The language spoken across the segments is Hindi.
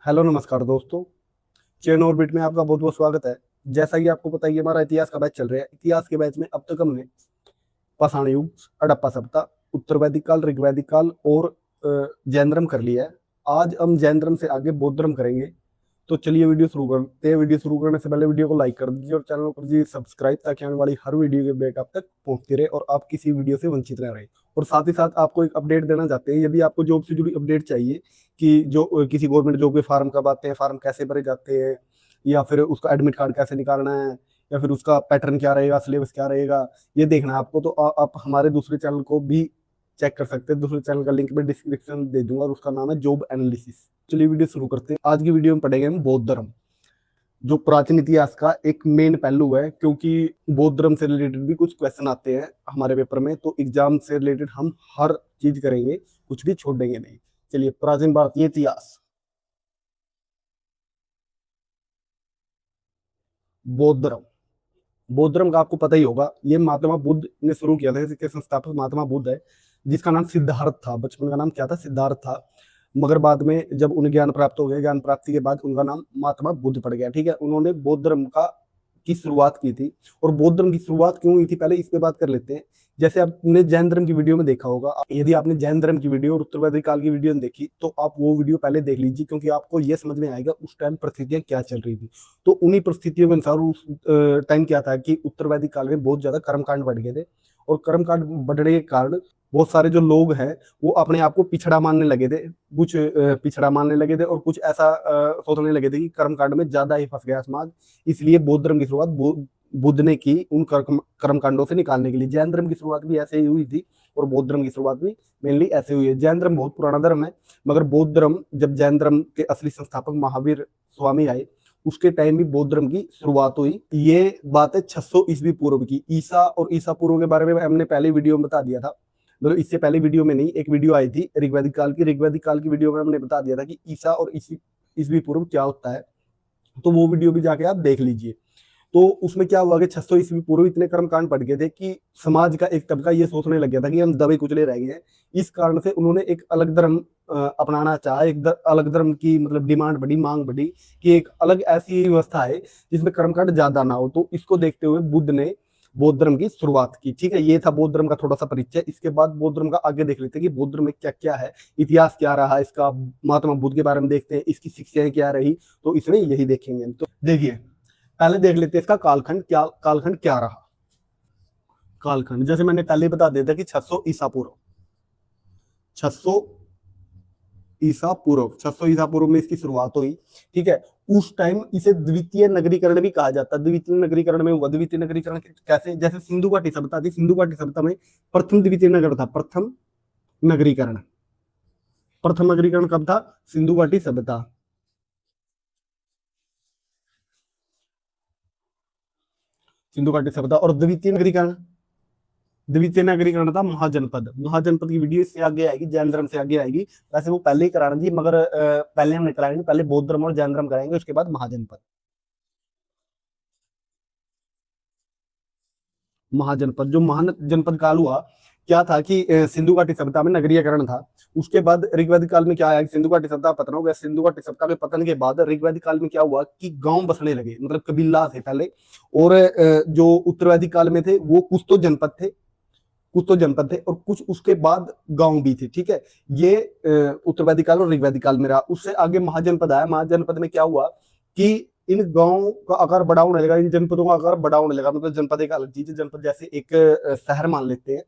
हेलो नमस्कार दोस्तों। चेन ऑर्बिट में आपका बहुत बहुत स्वागत है। जैसा कि आपको पता ही है, हमारा इतिहास का बैच चल रहा है। इतिहास के बैच में अब तक हमने पाषाण युग, हड़प्पा सभ्यता, उत्तर वैदिक काल, ऋग वैदिक काल और जैन धर्म कर लिया है। आज हम जैन धर्म से आगे बौद्ध धर्म करेंगे। तो चलिए वीडियो शुरू करते हैं। वीडियो शुरू करने से पहले वीडियो को लाइक कर दीजिए और चैनल को कर दीजिए सब्सक्राइब, ताकि आने वाली हर वीडियो की अपडेट आप तक पहुंचती रहे और आप किसी वीडियो से वंचित न रहे। और साथ ही साथ आपको एक अपडेट देना चाहते हैं, यदि आपको जॉब से जुड़ी अपडेट चाहिए कि जो किसी गवर्नमेंट जॉब के फार्म कब आते हैं, फार्म कैसे भरे जाते हैं, या फिर उसका एडमिट कार्ड कैसे निकालना है, या फिर उसका पैटर्न क्या रहेगा, सिलेबस क्या रहेगा, ये देखना है आपको, तो आप हमारे दूसरे चैनल को भी चेक कर सकते हैं। दूसरे चैनल का लिंक मैं डिस्क्रिप्शन में दे दूंगा और उसका नाम है जॉब एनालिसिस। चलिए वीडियो शुरू करते हैं। आज की वीडियो में पढ़ेंगे हम बौद्ध धर्म, जो प्राचीन इतिहास का एक मेन पहलू है, क्योंकि बौद्ध धर्म से रिलेटेड भी कुछ क्वेश्चन आते हैं हमारे पेपर में। तो एग्जाम से रिलेटेड हम हर चीज करेंगे, कुछ भी छोड़ेंगे नहीं। चलिए, प्राचीन भारतीय इतिहास। बौद्ध धर्म, बौद्ध धर्म का आपको पता ही होगा, ये महात्मा बुद्ध ने शुरू किया था। इसके संस्थापक महात्मा बुद्ध है, जिसका नाम सिद्धार्थ था। बचपन का नाम क्या था? सिद्धार्थ था। मगर बाद में जब उन्हें ज्ञान प्राप्त हो गया, ज्ञान प्राप्ति के बाद उनका नाम महात्मा बुद्ध पड़ गया। ठीक है, उन्होंने बौद्ध धर्म का की शुरुआत की थी। और बौद्ध धर्म की शुरुआत क्यों हुई थी, पहले इस पे बात कर लेते हैं। जैसे आपने जैन धर्म की वीडियो में देखा होगा, यदि आपने जैन धर्म की वीडियो और उत्तर वैदिक काल की वीडियो देखी, तो आप वो वीडियो पहले देख लीजिए, क्योंकि आपको ये समझ में आएगा उस टाइम परिस्थितियां क्या चल रही थी। तो उन्हीं परिस्थितियों के अनुसार उस टाइम क्या था कि उत्तर वैदिक काल में बहुत ज्यादा कर्मकांड बढ़ गए थे। और कर्मकांड बढ़ने के कारण बहुत सारे जो लोग हैं वो अपने आप को पिछड़ा मानने लगे थे। कुछ पिछड़ा मानने लगे थे और कुछ ऐसा सोचने लगे थे कि कर्मकांड में ज्यादा ही फंस गया समाज। इसलिए बौद्ध धर्म की शुरुआत बुद्ध ने की उन कर्मकांडों से निकालने के लिए। जैन धर्म की शुरुआत भी ऐसे ही हुई थी और बौद्ध धर्म की शुरुआत भी मेनली ऐसे हुई है। जैन धर्म बहुत पुराना धर्म है, मगर बौद्ध धर्म, जब जैन धर्म के असली संस्थापक महावीर स्वामी आए, उसके टाइम भी बौद्ध धर्म की शुरुआत हुई। ये बात है 600 ईस्वी पूर्व की। ईसा और ईसा पूर्व के बारे में हमने पहले वीडियो में बता दिया था। मतलब इससे पहले वीडियो में नहीं, एक वीडियो आई थी ऋग्वैदिक काल की। ऋग्वैदिक काल की वीडियो में हमने बता दिया था कि ईसा और ईस्वी पूर्व क्या होता है। तो वो वीडियो भी जाके आप देख लीजिए। तो उसमें क्या हुआ कि 600 ईस्वी पूर्व इतने कर्मकांड बढ़ गए थे कि समाज का एक तबका ये सोचने लग गया था कि हम दबे कुचले रह गए हैं। इस कारण से उन्होंने एक अलग धर्म अपनाना चाहा। अलग धर्म की मतलब डिमांड बढ़ी, मांग बढ़ी कि एक अलग ऐसी व्यवस्था है जिसमें कर्मकांड ज्यादा ना हो। तो इसको देखते हुए बुद्ध ने बौद्ध धर्म की शुरुआत की। ठीक है, ये था बौद्ध धर्म का थोड़ा सा परिचय। इसके बाद बौद्ध धर्म का आगे देख लेते हैं कि बौद्ध धर्म में क्या क्या है, इतिहास क्या रहा इसका, महात्मा बुद्ध के बारे में देखते हैं, इसकी शिक्षाएं क्या रही। तो इसमें यही देखेंगे। तो देखिए, पहले देख लेते हैं इसका कालखंड क्या रहा। कालखंड जैसे मैंने पहले बता दिया था कि 600 ईसा पूर्व, 600 ईसा पूर्व, 600 ईसा पूर्व में इसकी शुरुआत हुई। ठीक है, उस टाइम इसे द्वितीय नगरीकरण भी कहा जाता है। द्वितीय नगरीकरण में हुआ। द्वितीय नगरीकरण कैसे? जैसे सिंधु घाटी सभ्यता थी, सिंधु घाटी सभ्यता में प्रथम द्वितीय नगर था। प्रथम नगरीकरण, प्रथम नगरीकरण कब था? सिंधु घाटी सभ्यता। सिंधु घाटी सभ्यता। और द्वितीय नगरीकरण, द्वितीय नगरीकरण था महाजनपद। महाजनपद की वीडियो इससे आगे आएगी, जैन धर्म से आगे आएगी। वैसे वो पहले ही करानी थी, मगर पहले हम नहीं कराएंगे। पहले बौद्ध धर्म और जैन धर्म कराएंगे, उसके बाद महाजनपद। महाजनपद, जो महाजनपद काल हुआ, क्या था कि सिंधु घाटी सभ्यता में नगरीकरण था। उसके बाद ऋग्वैदिक काल में क्या आया कि सिंधु घाटी सभ्यता पतन हो गया। सिंधु घाटी सभ्यता के पतन के बाद ऋग्वैदिक काल में क्या हुआ कि गांव बसने लगे, मतलब कबीला थे पहले। और जो उत्तरवैदिक काल में थे वो कुछ तो जनपद थे, कुछ तो जनपद थे, और कुछ उसके बाद गांव भी थे। ठीक है, ये उत्तरवैदिक काल और ऋग्वैदिक काल में रहा। उससे आगे महाजनपद आया। महाजनपद में क्या हुआ कि इन गांव का आकार बड़ा होने लगा, इन जनपदों का आकार बड़ा होने लगा। मतलब जनपद एक अलग चीज है। जनपद जैसे एक शहर मान लेते हैं,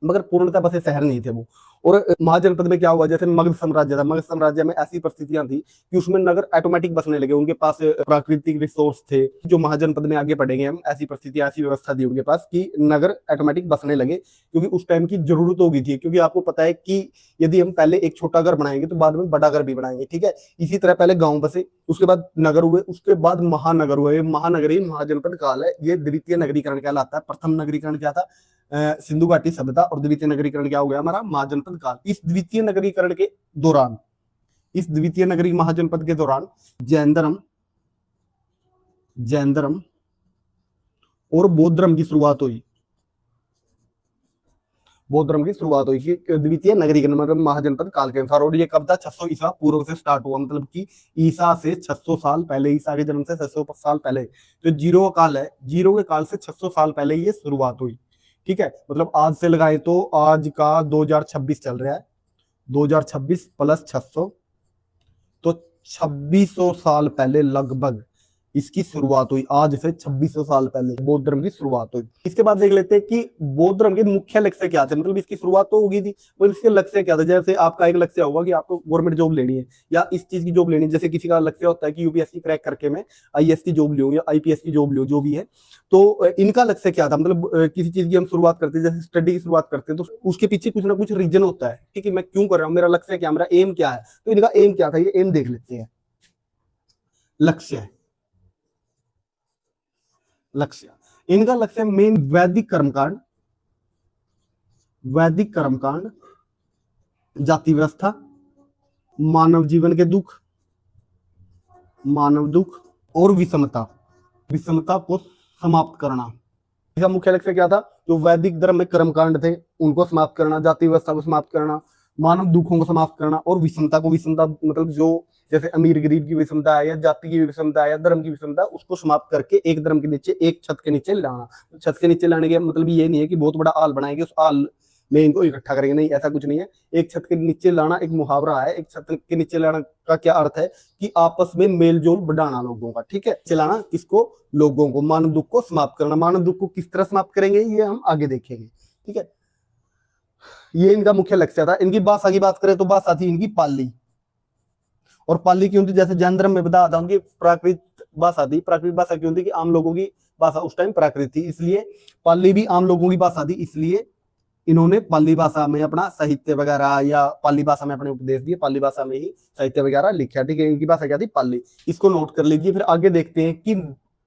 मगर पूर्णतः बसे शहर नहीं थे वो। और महाजनपद में क्या हुआ, जैसे मगध साम्राज्य था, मगध साम्राज्य में ऐसी परिस्थितियां थी कि उसमें नगर ऑटोमेटिक बसने लगे। उनके पास प्राकृतिक रिसोर्स थे। जो महाजनपद में आगे बढ़ेंगे हम, ऐसी परिस्थितियां, ऐसी व्यवस्था थी उनके पास कि नगर ऑटोमेटिक बसने लगे, क्योंकि उस टाइम की जरूरत हो गई थी। क्योंकि आपको पता है कि यदि हम पहले एक छोटा घर बनाएंगे तो बाद में बड़ा घर भी बनाएंगे। ठीक है, इसी तरह पहले गांव बसे, उसके बाद नगर हुए, उसके बाद महानगर हुए। महानगरी महाजनपद काल है, ये द्वितीय नगरीकरण कहलाता है। प्रथम नगरीकरण क्या था? सिंधु घाटी सभ्यता। और द्वितीय नगरीकरण क्या हो गया हमारा? महाजनपद काल। इस द्वितीय नगरीकरण के दौरान, इस द्वितीय नगरी महाजनपद के दौरान जैन धर्म, जैन धर्म और बौद्ध धर्म की शुरुआत हुई। बौद्ध धर्म की शुरुआत हुई कि द्वितीय नगरीकरण मतलब महाजनपद काल के अनुसार। और ये कब था? 600 ईसा पूर्व से स्टार्ट हुआ, मतलब कि ईसा से 600 साल पहले, ईसा के जन्म से 600 साल पहले, तो जीरो का काल है, जीरो के काल से 600 साल पहले ये शुरुआत हुई। ठीक है, मतलब आज से लगाए तो आज का 2026 चल रहा है, 2026 प्लस 600 तो 2600 साल पहले लगभग इसकी शुरुआत हुई। आज से 2600 साल पहले बौद्ध धर्म की शुरुआत हुई। इसके बाद देख लेते हैं कि बौद्ध धर्म के मुख्य लक्ष्य क्या थे, मतलब इसकी शुरुआत तो होगी थी, पर इसके लक्ष्य क्या था? जैसे आपका एक लक्ष्य होगा कि आपको गवर्नमेंट जॉब लेनी है या इस चीज की जॉब लेनी है, जैसे किसी का लक्ष्य होता है कि यूपीएससी क्रैक करके मैं आईएएस की जॉब लूँ या आईपीएस की जॉब लूँ, जो भी है। तो इनका लक्ष्य क्या था? मतलब किसी चीज की हम शुरुआत करते हैं, जैसे स्टडी की शुरुआत करते हैं, तो उसके पीछे कुछ ना कुछ रीजन होता है, ठीक है, मैं क्यों कर रहा हूँ, मेरा लक्ष्य क्या, मेरा एम क्या है। तो इनका एम क्या था, ये एम देख लेते हैं। लक्ष्य, लक्ष्य इनका लक्ष्य मेन वैदिक कर्मकांड, वैदिक कर्मकांड, जाति व्यवस्था, मानव जीवन के दुख, मानव दुख और विषमता, विषमता को समाप्त करना। इसका मुख्य लक्ष्य क्या था? जो वैदिक धर्म में कर्मकांड थे उनको समाप्त करना, जाति व्यवस्था को समाप्त करना, मानव दुखों को समाप्त करना और विषमता को, विषमता मतलब जो जैसे अमीर गरीब की विषमता है या जाति की विषमता है या धर्म की विषमता, उसको समाप्त करके एक धर्म के नीचे, एक छत के नीचे लाना। छत के नीचे लाने के मतलब ये नहीं है कि बहुत बड़ा आल बनाएंगे, उस आल में इनको इकट्ठा करेंगे, नहीं, ऐसा कुछ नहीं है। एक छत के नीचे लाना एक मुहावरा है। एक छत के नीचे लाना का क्या अर्थ है? कि आपस में मेल जोल बढ़ाना लोगों का, ठीक है। चलाना किसको? लोगों को। मानव दुख को समाप्त करना। मानव दुख को किस तरह समाप्त करेंगे ये हम आगे देखेंगे, ठीक है। ये इनका मुख्य लक्ष्य था। इनकी भाषा की बात करें तो भाषा थी इनकी पाली। और पाली क्यों थी? जैसे जैन धर्म में बता था उनकी प्राकृत भाषा थी। प्राकृत भाषा क्यों थी? कि आम लोगों की भाषा उस टाइम प्राकृत थी, इसलिए पाली भी आम लोगों की भाषा थी, इसलिए इन्होंने पाली भाषा में अपना साहित्य वगैरह या पाली भाषा में अपने उपदेश दिए, पाली भाषा में ही साहित्य वगैरह लिखा, ठीक है। इनकी भाषा क्या थी? पाली। इसको नोट कर लीजिए। फिर आगे देखते हैं कि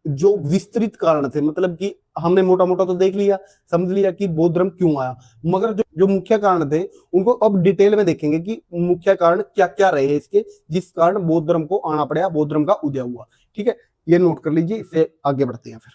जो विस्तृत कारण थे, मतलब कि हमने मोटा मोटा तो देख लिया, समझ लिया कि बौद्ध धर्म क्यों आया, मगर जो जो मुख्य कारण थे उनको अब डिटेल में देखेंगे कि मुख्य कारण क्या क्या रहे इसके, जिस कारण बौद्ध धर्म को आना पड़ा, बौद्ध धर्म का उदय हुआ, ठीक है। ये नोट कर लीजिए, इससे आगे बढ़ते हैं। फिर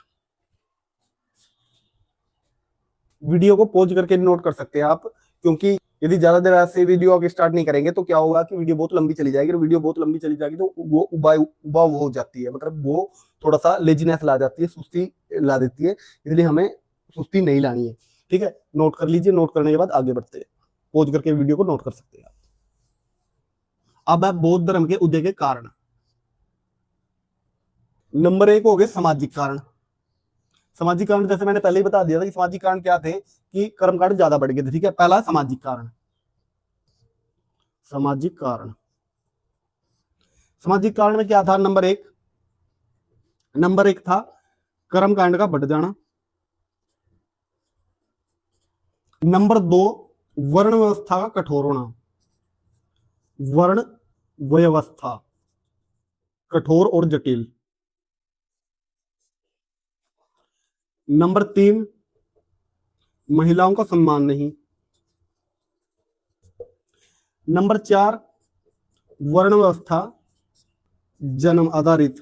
वीडियो को पॉज करके नोट कर सकते हैं आप, क्योंकि यदि ज्यादा देर ऐसे वीडियो आगे स्टार्ट नहीं करेंगे तो क्या होगा कि वीडियो बहुत लंबी चली जाएगी। और वीडियो बहुत लंबी चली जाएगी तो वो उबा हो जाती है, मतलब वो थोड़ा सा लेजीनेस ला जाती है, सुस्ती ला देती है, इसलिए हमें सुस्ती नहीं लानी है, ठीक है। नोट कर लीजिए। नोट करने के बाद आगे बढ़ते हैं। पॉज करके वीडियो को नोट कर सकते हैं आप। अब है बौद्ध धर्म के उदय के कारण। नंबर 1 हो गए सामाजिक कारण। सामाजिक कारण जैसे मैंने पहले ही बता दिया था कि सामाजिक कारण क्या थे, कि कर्मकांड ज्यादा बढ़ गए थे, ठीक है। पहला सामाजिक कारण। सामाजिक कारण, सामाजिक कारण में क्या था? नंबर एक था कर्मकांड का बढ़ जाना। नंबर 2 वर्ण व्यवस्था का कठोर होना। वर्ण व्यवस्था कठोर और जटिल। नंबर 3 महिलाओं का सम्मान नहीं। नंबर 4 वर्ण व्यवस्था जन्म आधारित,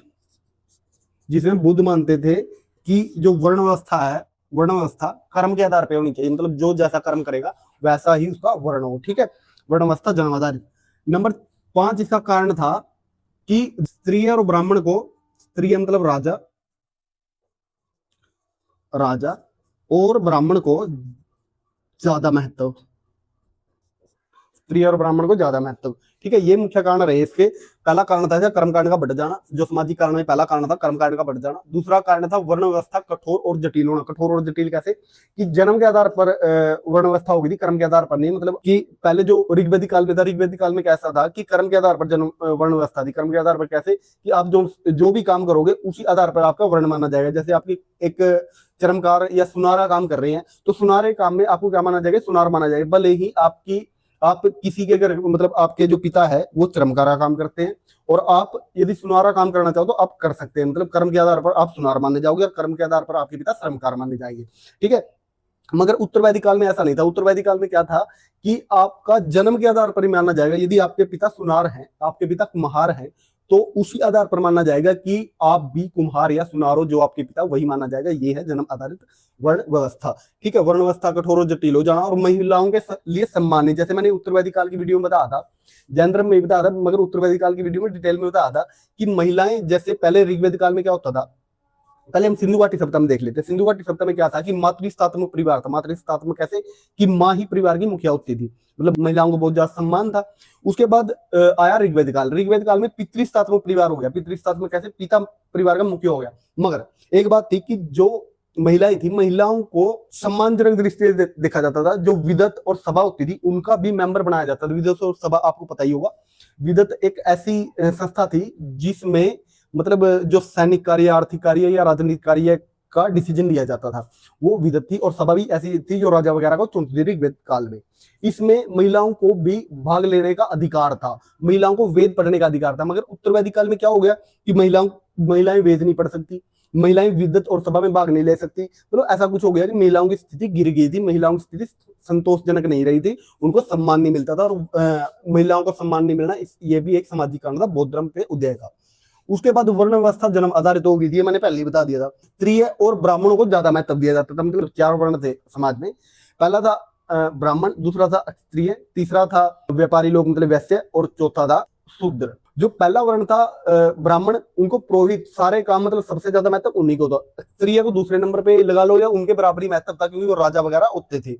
जिसमें बुद्ध मानते थे कि जो वर्ण व्यवस्था है, वर्ण व्यवस्था कर्म के आधार पर होनी चाहिए, मतलब जो जैसा कर्म करेगा वैसा ही उसका वर्ण हो, ठीक है। वर्ण व्यवस्था जन्म आधारित। नंबर 5 इसका कारण था कि स्त्री और ब्राह्मण को, स्त्री मतलब राजा, राजा और ब्राह्मण को ज्यादा महत्व, स्त्री और ब्राह्मण को ज्यादा महत्व, ठीक है। ये मुख्य कारण रहे इसके। पहला कारण था कर्मकांड का बढ़ जाना, जो सामाजिक कारण में पहला कारण था कर्मकांड का बढ़ जाना। दूसरा कारण था वर्ण व्यवस्था कठोर और जटिल होना। कठोर और जटिल कैसे? कि जन्म के आधार पर वर्ण व्यवस्था होगी थी, कर्म के आधार पर नहीं। मतलब कि पहले जो ऋग्वेदिक काल में था, ऋग्वेदिक काल में कैसा था कि कर्म के आधार पर जन्म वर्ण व्यवस्था थी। कर्म के आधार पर कैसे? कि आप जो भी काम करोगे उसी आधार पर आपका वर्ण माना जाएगा। जैसे आपकी एक चर्मकार या सुनारा काम कर रहे हैं तो सुनारे काम में आपको क्या माना जाएगा? सुनार माना जाएगा। भले ही आप किसी के घर, मतलब आपके जो पिता है वो चर्मकारा काम करते हैं और आप यदि सुनारा काम करना चाहो तो आप कर सकते हैं। मतलब कर्म के आधार पर आप सुनार माने जाओगे और कर्म के आधार पर आपके पिता श्रमकार माने जाएंगे, ठीक है। मगर उत्तर वैदिक काल में ऐसा नहीं था। उत्तर वैदिक काल में क्या था कि आपका जन्म के आधार पर ही माना जाएगा। यदि आपके पिता सुनार हैं, आपके पिता कुम्हार हैं, तो उसी आधार पर माना जाएगा कि आप भी कुम्हार या सुनार हो, जो आपके पिता वही माना जाएगा। ये है जन्म आधारित वर्ण व्यवस्था। ठीक है, वर्ण व्यवस्था कठोर और जटिल हो जाना और महिलाओं के लिए सम्मानित, जैसे मैंने उत्तर वैदिक काल की वीडियो में बताया था, जैन धर्म में बताया था, मगर उत्तर वैदिक काल की वीडियो में डिटेल में बताया था कि महिलाएं, जैसे पहले ऋग्वेद काल में क्या होता था, पहले हम सिंधु घाटी सभ्यता में देख लेते हैं। सिंधु घाटी सभ्यता में क्या था कि मातृस्थात्मक परिवार था। मातृस्थात्मक कैसे कि माँ ही परिवार की मुखिया होती थी, मतलब महिलाओं को बहुत ज्यादा सम्मान था। उसके बाद आया ऋग्वेद काल। ऋग्वेद काल में पितृस्थात्मक परिवार हो गया। पितृस्थात्मक कैसे, पिता परिवार का मुखिया हो गया। मगर एक बात थी कि जो महिलाएं थी, महिलाओं को सम्मानजनक दृष्टि से देखा जाता था। जो विदत और सभा होती थी उनका भी मेंबर बनाया जाता था। विदत और सभा आपको पता ही होगा। विदत एक ऐसी संस्था थी जिसमें मतलब जो सैनिक कार्य, आर्थिक कार्य या राजनीतिक कार्य का डिसीजन लिया जाता था, वो विदत थी। और सभा भी ऐसी थी जो राजा वगैरह को चुनती थी ऋग्वेद काल में। इसमें महिलाओं को भी भाग लेने का अधिकार था, महिलाओं को वेद पढ़ने का अधिकार था। मगर उत्तर वैदिक काल में क्या हो गया कि महिलाएं वेद नहीं पढ़ सकती, महिलाएं विदत और सभा में भाग नहीं ले सकती। मतलब ऐसा कुछ हो गया कि महिलाओं की स्थिति गिर गई थी, महिलाओं की स्थिति संतोषजनक नहीं रही थी, उनको सम्मान नहीं मिलता था। और महिलाओं को सम्मान नहीं मिलना, ये भी एक सामाजिक कारण था बौद्ध धर्म के उदय का। उसके बाद वर्ण व्यवस्था जन्म आधारित हो गई थी, मैंने पहले ही बता दिया था। स्त्रीय और ब्राह्मणों को ज्यादा महत्व दिया जाता था। मतलब चार वर्ण थे समाज में। पहला था ब्राह्मण, दूसरा था क्षत्रिय, तीसरा था व्यापारी लोग मतलब वैश्य, और चौथा था शूद्र। जो पहला वर्ण था ब्राह्मण, उनको पुरोहित सारे काम मतलब सबसे ज्यादा महत्व उन्हीं को था। क्षत्रिय को दूसरे नंबर पे लगा लो या उनके बराबरी महत्व था, क्योंकि वो राजा वगैरह होते थे।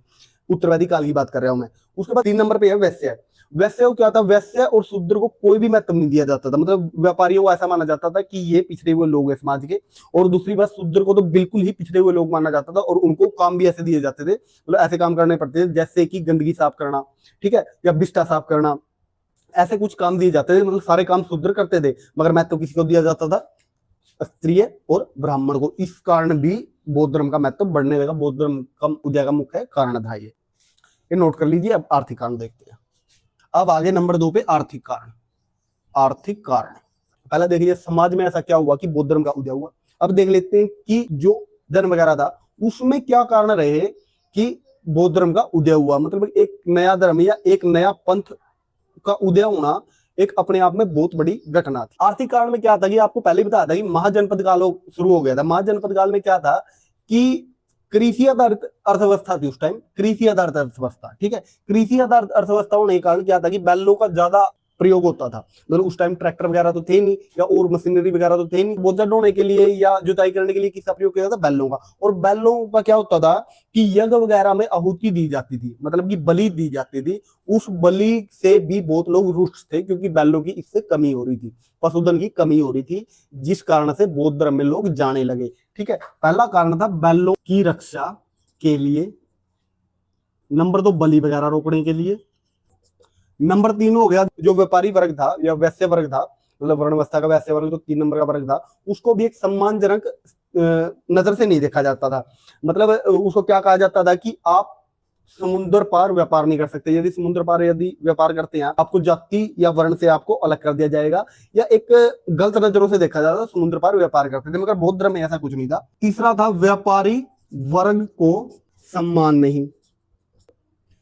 उत्तरवैदिक काल की बात कर रहा हूं मैं। उसके बाद 3 नंबर पे है वैश्य। वैश्य को क्या था, वैश्य और शूद्र को कोई भी महत्व नहीं दिया जाता था। मतलब व्यापारियों को ऐसा माना जाता था कि ये पिछड़े हुए लोग हैं समाज के। और दूसरी बात, शूद्र को तो बिल्कुल ही पिछड़े हुए लोग माना जाता था। और उनको काम भी ऐसे दिए जाते थे, मतलब ऐसे काम करने पड़ते थे जैसे कि गंदगी साफ करना, ठीक है, या बिस्टा साफ करना। ऐसे कुछ काम दिए जाते थे, मतलब सारे काम शूद्र करते थे, मगर महत्व किसी को दिया जाता था, क्षत्रिय और ब्राह्मण को। इस कारण भी बौद्ध धर्म का महत्व बढ़ने लगा। बौद्ध धर्म कम उदय का मुख्य कारण था ये नोट कर लीजिए। अब आर्थिक कारण देखते हैं। अब आगे नंबर 2 पे आर्थिक कारण। आर्थिक कारण पहले देखिए समाज में ऐसा क्या हुआ कि बौद्ध धर्म का उदय हुआ। अब देख लेते हैं कि जो धर्म वगैरह था उसमें क्या कारण रहे कि बौद्ध धर्म का उदय हुआ। मतलब एक नया धर्म या एक नया पंथ का उदय होना एक अपने आप में बहुत बड़ी घटना थी। आर्थिक कारण में क्या था कि आपको पहले बताया था कि महाजनपद काल शुरू हो गया था। महाजनपद काल में क्या था कि कृषि आधारित अर्थव्यवस्था थी उस टाइम। कृषि आधारित अर्थव्यवस्था, ठीक है। कृषि आधारित अर्थव्यवस्था होने के कारण क्या था कि बैलों का ज्यादा प्रयोग होता था। मतलब उस टाइम ट्रैक्टर वगैरह तो थे नहीं, या और मशीनरी वगैरह तो थे नहीं। बोझा ढोने के लिए या जुताई करने के लिए किसका प्रयोग किया था, बैलों का। और बैलों का क्या होता था कि यज्ञ वगैरह में आहुति दी जाती थी, मतलब कि बलि दी जाती थी। उस बलि से भी बहुत लोग रुष्ट थे, क्योंकि बैलों की इससे कमी हो रही थी, पशुधन की कमी हो रही थी, जिस कारण से बौद्ध धर्म में लोग जाने लगे। ठीक है, पहला कारण था बैलों की रक्षा के लिए। नंबर 2 बलि वगैरह रोकने के लिए। नंबर 3 हो गया जो व्यापारी वर्ग था या वैश्य वर्ग था, मतलब वर्ण अवस्था का वैश्य वर्ग, तो 3 नंबर का वर्ग था, उसको भी एक सम्मानजनक नजर से नहीं देखा जाता था। मतलब उसको क्या कहा जाता था कि आप समुद्र पार व्यापार नहीं कर सकते। यदि समुद्र पार यदि व्यापार करते हैं आपको जाति या वर्ण से आपको अलग कर दिया जाएगा, या एक गलत नजरों से देखा जाता था। समुद्र पार व्यापार करते थे, मगर बौद्ध धर्म में ऐसा कुछ नहीं था। तीसरा था व्यापारी वर्ग को सम्मान नहीं।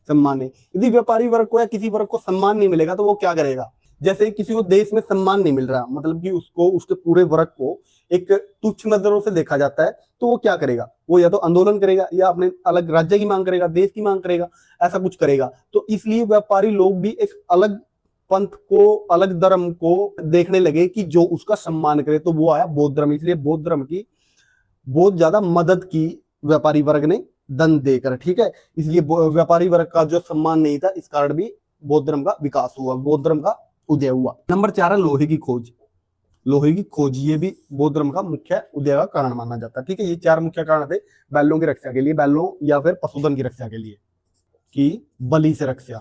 सम्मान नहीं, यदि व्यापारी वर्ग को या किसी वर्ग को सम्मान नहीं मिलेगा तो वो क्या करेगा। जैसे किसी को देश में सम्मान नहीं मिल रहा, मतलब कि उसको उसके पूरे वर्ग को एक तुच्छ नजरों से देखा जाता है, तो वो क्या करेगा, वो या तो आंदोलन करेगा या अपने अलग राज्य की मांग करेगा, देश की मांग करेगा, ऐसा कुछ करेगा। तो इसलिए व्यापारी लोग भी एक अलग पंथ को, अलग धर्म को देखने लगे कि जो उसका सम्मान करे। तो वो आया बौद्ध धर्म। इसलिए बौद्ध धर्म की बहुत ज्यादा मदद की व्यापारी वर्ग ने धन देकर, ठीक है। इसलिए व्यापारी वर्ग का जो सम्मान नहीं था, इस कारण भी बौद्ध धर्म का विकास हुआ, बौद्ध धर्म का उदय हुआ। नंबर 4 है लोहे की खोज। लोहे की खोज ये भी बौद्ध धर्म का मुख्य उदय का कारण माना जाता है, ठीक है। ये 4 मुख्य कारण थे बैलों की रक्षा के लिए, बैलों या फिर पशुधन की रक्षा के लिए, कि बलि से रक्षा।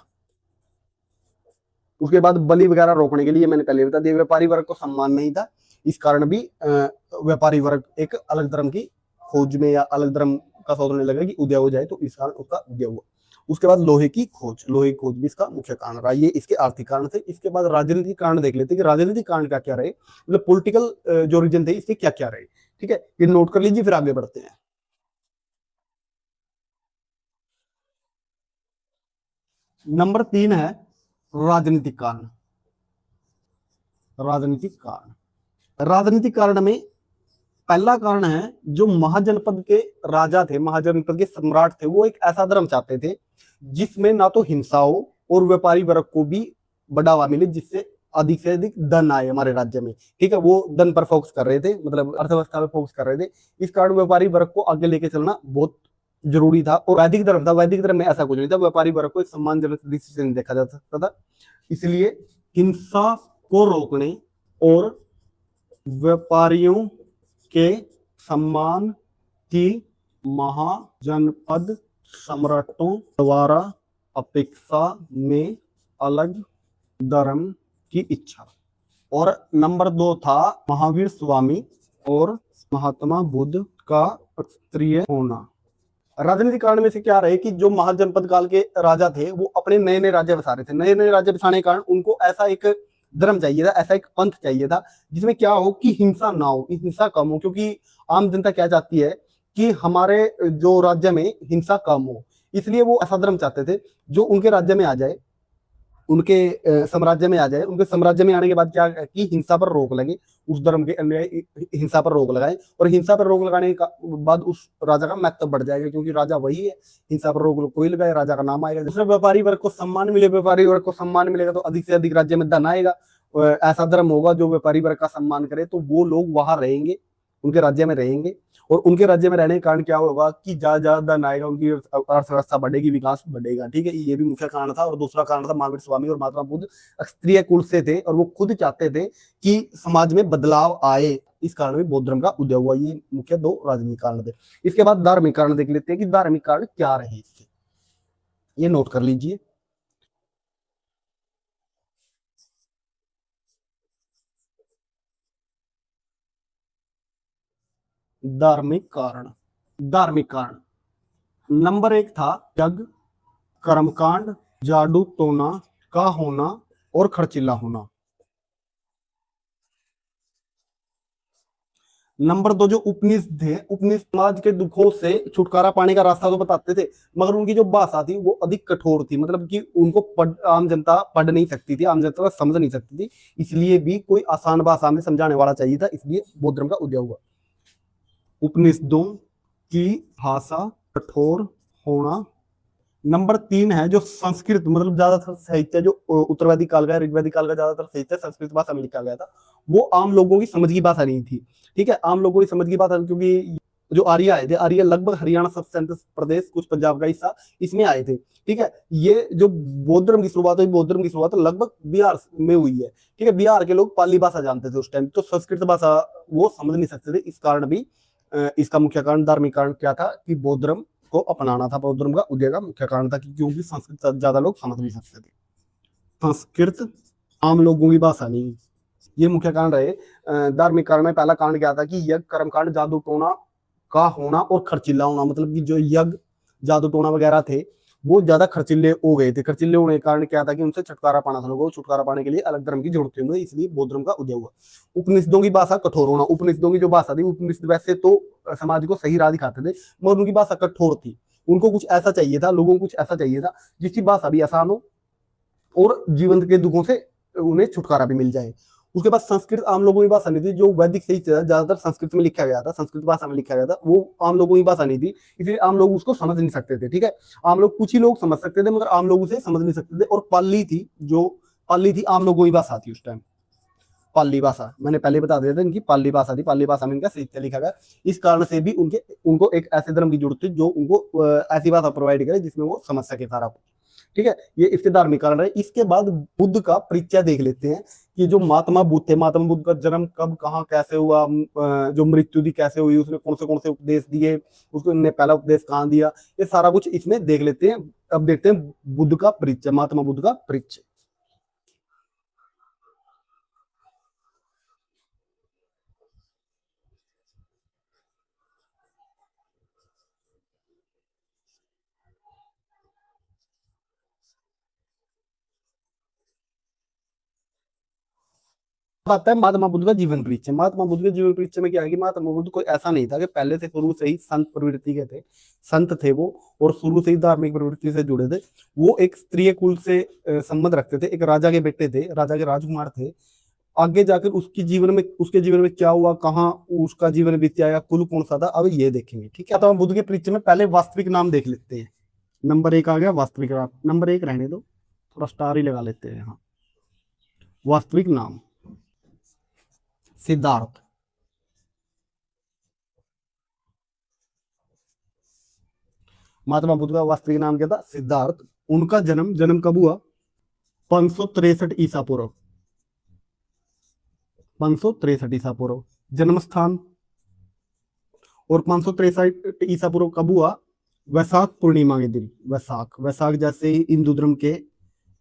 उसके बाद बलि वगैरह रोकने के लिए मैंने पहले बता दिया, व्यापारी वर्ग को सम्मान नहीं था, इस कारण भी व्यापारी वर्ग एक अलग धर्म की खोज में या अलग धर्म का सोचने लगा कि उदय हो जाए, तो इस कारण उसका उदय हुआ। उसके बाद लोहे की खोज, लोहे की खोज भी इसका मुख्य कारण रहा। ये इसके आर्थिक कारण थे। इसके बाद राजनीतिक कारण देख लेते हैं कि राजनीतिक कारण क्या क्या रहे, मतलब पॉलिटिकल जो रीजन थे इसके क्या क्या रहे, ठीक है। ये नोट कर लीजिए, फिर आगे बढ़ते हैं। नंबर 3 है राजनीतिक कारण। राजनीतिक कारण। राजनीतिक कारण में पहला कारण है, जो महाजनपद के राजा थे, महाजनपद के सम्राट थे, वो एक ऐसा धर्म चाहते थे जिसमें ना तो हिंसा हो और व्यापारी वर्ग को भी बढ़ावा मिले, जिससे अधिक से अधिक धन आए हमारे राज्य में। ठीक है, वो धन पर फोकस कर रहे थे, मतलब अर्थव्यवस्था पर फोकस कर रहे थे। इस कारण व्यापारी वर्ग को आगे लेके चलना बहुत जरूरी था। और वैदिक धर्म था, वैदिक धर्म में ऐसा कुछ नहीं था, व्यापारी वर्ग को एक सम्मानजनक दृष्टि से नहीं देखा जा सकता था। इसलिए हिंसा को रोकने और व्यापारियों के सम्मान की महाजनपद सम्राटों द्वारा अपेक्षा में अलग धर्म की इच्छा। और नंबर 2 था महावीर स्वामी और महात्मा बुद्ध का क्षत्रिय होना। राजनीतिक कारण में से क्या रहे कि जो महाजनपद काल के राजा थे वो अपने नए नए राज्य बसा रहे थे। नए नए राज्य बसाने के कारण उनको ऐसा एक धर्म चाहिए था, ऐसा एक पंथ चाहिए था जिसमें क्या हो कि हिंसा ना हो, हिंसा कम हो। क्योंकि आम जनता क्या चाहती है कि हमारे जो राज्य में हिंसा कम हो, इसलिए वो ऐसा धर्म चाहते थे जो उनके राज्य में आ जाए, उनके साम्राज्य में आ जाए। उनके साम्राज्य में आने के बाद क्या कि हिंसा पर रोक लगे, उस धर्म के अन्याय हिंसा पर रोक लगाए। और हिंसा पर रोक लगाने के बाद उस राजा का महत्व बढ़ जाएगा, क्योंकि राजा वही है, हिंसा पर रोक कोई लगाए, राजा का नाम आएगा। दूसरा, व्यापारी वर्ग को सम्मान मिले, व्यापारी वर्ग को सम्मान मिलेगा तो अधिक से अधिक राज्य में धन आएगा। ऐसा धर्म होगा जो व्यापारी वर्ग का सम्मान करे, तो वो लोग वहां रहेंगे, उनके राज्य में रहेंगे। और उनके राज्य में रहने के कारण क्या होगा कि ज्यादा धन आएगा, उनकी अर्थव्यवस्था बढ़ेगी, विकास बढ़ेगा। ठीक है, ये भी मुख्य कारण था। और दूसरा कारण था महावीर स्वामी और महात्मा बुद्ध क्षत्रिय कुल से थे और वो खुद चाहते थे कि समाज में बदलाव आए। इस कारण भी बौद्ध धर्म का उदय हुआ। ये मुख्य 2 राजनीतिक कारण थे। इसके बाद धार्मिक कारण देख लेते हैं कि धार्मिक कारण क्या रहे इससे, ये नोट कर लीजिए। धार्मिक कारण, धार्मिक कारण नंबर 1 था यज्ञ, कर्मकांड, जादू टोना का होना और खर्चीला होना। नंबर 2 जो उपनिषद थे, उपनिषद समाज के दुखों से छुटकारा पाने का रास्ता तो बताते थे, मगर उनकी जो भाषा थी वो अधिक कठोर थी। मतलब कि उनको आम जनता पढ़ नहीं सकती थी, आम जनता समझ नहीं सकती थी। इसलिए भी कोई आसान भाषा में समझाने वाला चाहिए था, इसलिए बौद्ध धर्म का उदय हुआ। उपनिषदों की भाषा कठोर होना। नंबर 3 है जो संस्कृत, मतलब ज्यादातर साहित्य जो उत्तरवैदिक काल का, ऋग्वैदिक काल का ज्यादातर साहित्य संस्कृत भाषा में लिखा गया था। वो आम लोगों की समझ की भाषा नहीं थी। ठीक है, आम लोगों की समझ की भाषा, क्योंकि जो आर्य आए थे, आर्य लगभग हरियाणा सब सेंट्रल प्रदेश, कुछ पंजाब का हिस्सा इसमें आए थे। ठीक है, ये जो बौद्ध धर्म की शुरुआत हुई, बौद्ध धर्म की शुरुआत लगभग बिहार में हुई है। ठीक है, बिहार के लोग पाली भाषा जानते थे उस टाइम, तो संस्कृत भाषा वो समझ नहीं सकते थे। इस कारण भी इसका मुख्य कारण, धार्मिक कारण क्या था कि बौद्ध धर्म को अपनाना था। बौद्ध धर्म का उदय का मुख्य कारण था क्योंकि संस्कृत ज्यादा लोग समझ भी सकते थे, संस्कृत आम लोगों की भाषा नहीं। ये मुख्य कारण रहे। धार्मिक कारण में पहला कारण क्या था कि यज्ञ, कर्मकांड, जादू टोना का होना और खर्चीला होना। मतलब कि जो यज्ञ, जादू टोना वगैरह थे वो ज्यादा खर्चीले हो गए थे। खर्चीले होने के कारण क्या था कि उनसे छुटकारा पाना था, लोगों को छुटकारा पाने के लिए अलग धर्म की जरूरत थी, इसलिए बौद्ध धर्म का उदय हुआ। उपनिषदों की भाषा कठोर होना, उपनिषदों की जो भाषा थी, उपनिषद वैसे तो समाज को सही राह दिखाते थे, मगर उनकी भाषा कठोर थी। उनको कुछ ऐसा चाहिए था, लोगों को कुछ ऐसा चाहिए था जिसकी भाषा भी आसान हो और जीवन के दुखों से उन्हें छुटकारा भी मिल जाए। उसके बाद संस्कृत आम लोगों की भाषा नहीं थी, जो वैदिक से ज्यादातर संस्कृत में लिखा गया था, संस्कृत भाषा में लिखा गया था, वो आम लोगों की भाषा नहीं थी, इसलिए आम लोग उसको समझ नहीं सकते थे। ठीक है, आम लोग, कुछ ही लोग समझ सकते थे, मगर आम लोग उसे समझ नहीं सकते थे। और पाली थी, जो पाली थी आम लोगों की भाषा थी उस टाइम। पाली भाषा मैंने पहले बता दिया था, इनकी पाली भाषा थी, पाली भाषा में इनका साहित्य लिखा गया। इस कारण से भी उनको एक ऐसे धर्म की जरूरत थी जो उनको ऐसी भाषा प्रोवाइड करे जिसमें वो समझ सके सारा कुछ। ठीक है, ये इसके धार्मिक कारण है। इसके बाद बुद्ध का परिचय देख लेते हैं कि जो महात्मा बुद्ध थे, महात्मा बुद्ध का जन्म कब, कहाँ, कैसे हुआ, जो मृत्यु दी कैसे हुई, उसने कौन से उपदेश दिए, उसको ने पहला उपदेश कहाँ दिया, ये सारा कुछ इसमें देख लेते हैं। अब देखते हैं बुद्ध का परिचय, महात्मा बुद्ध का परिचय। आता है महात्मा बुद्ध का जीवन परिचय। महात्मा बुद्ध के जीवन परिचय में क्या है कि महात्मा बुद्ध कोई ऐसा नहीं था कि पहले से शुरू से ही संत प्रवृत्ति के थे, संत थे वो, और शुरू से ही धार्मिक प्रवृत्ति से जुड़े थे। वो एक स्त्रीय कुल से संबंध रखते थे, एक राजा के बेटे थे, राजा के राजकुमार थे। आगे जाकर उसके जीवन में क्या हुआ, कहाँ उसका जीवन बीत आया, कुल कौन सा था, अब ये देखेंगे। ठीक है, तो हम बुद्ध के परिचय में पहले वास्तविक नाम देख लेते हैं। नंबर 1 आ गया वास्तविक नाम। नंबर 1 रहने दो, थोड़ा स्टार ही लगा लेते हैं। हाँ, वास्तविक नाम सिद्धार्थ। महात्मा बुद्ध का वास्तविक नाम क्या था? सिद्धार्थ। उनका जन्म जन्म कब हुआ? 563 ईसा पूर्व। 563 ईसा पूर्व जन्म स्थान। और 563 ईसा पूर्व कब हुआ? वैशाख पूर्णिमा के दिन। वैशाख, वैशाख जैसे ही हिंदू धर्म के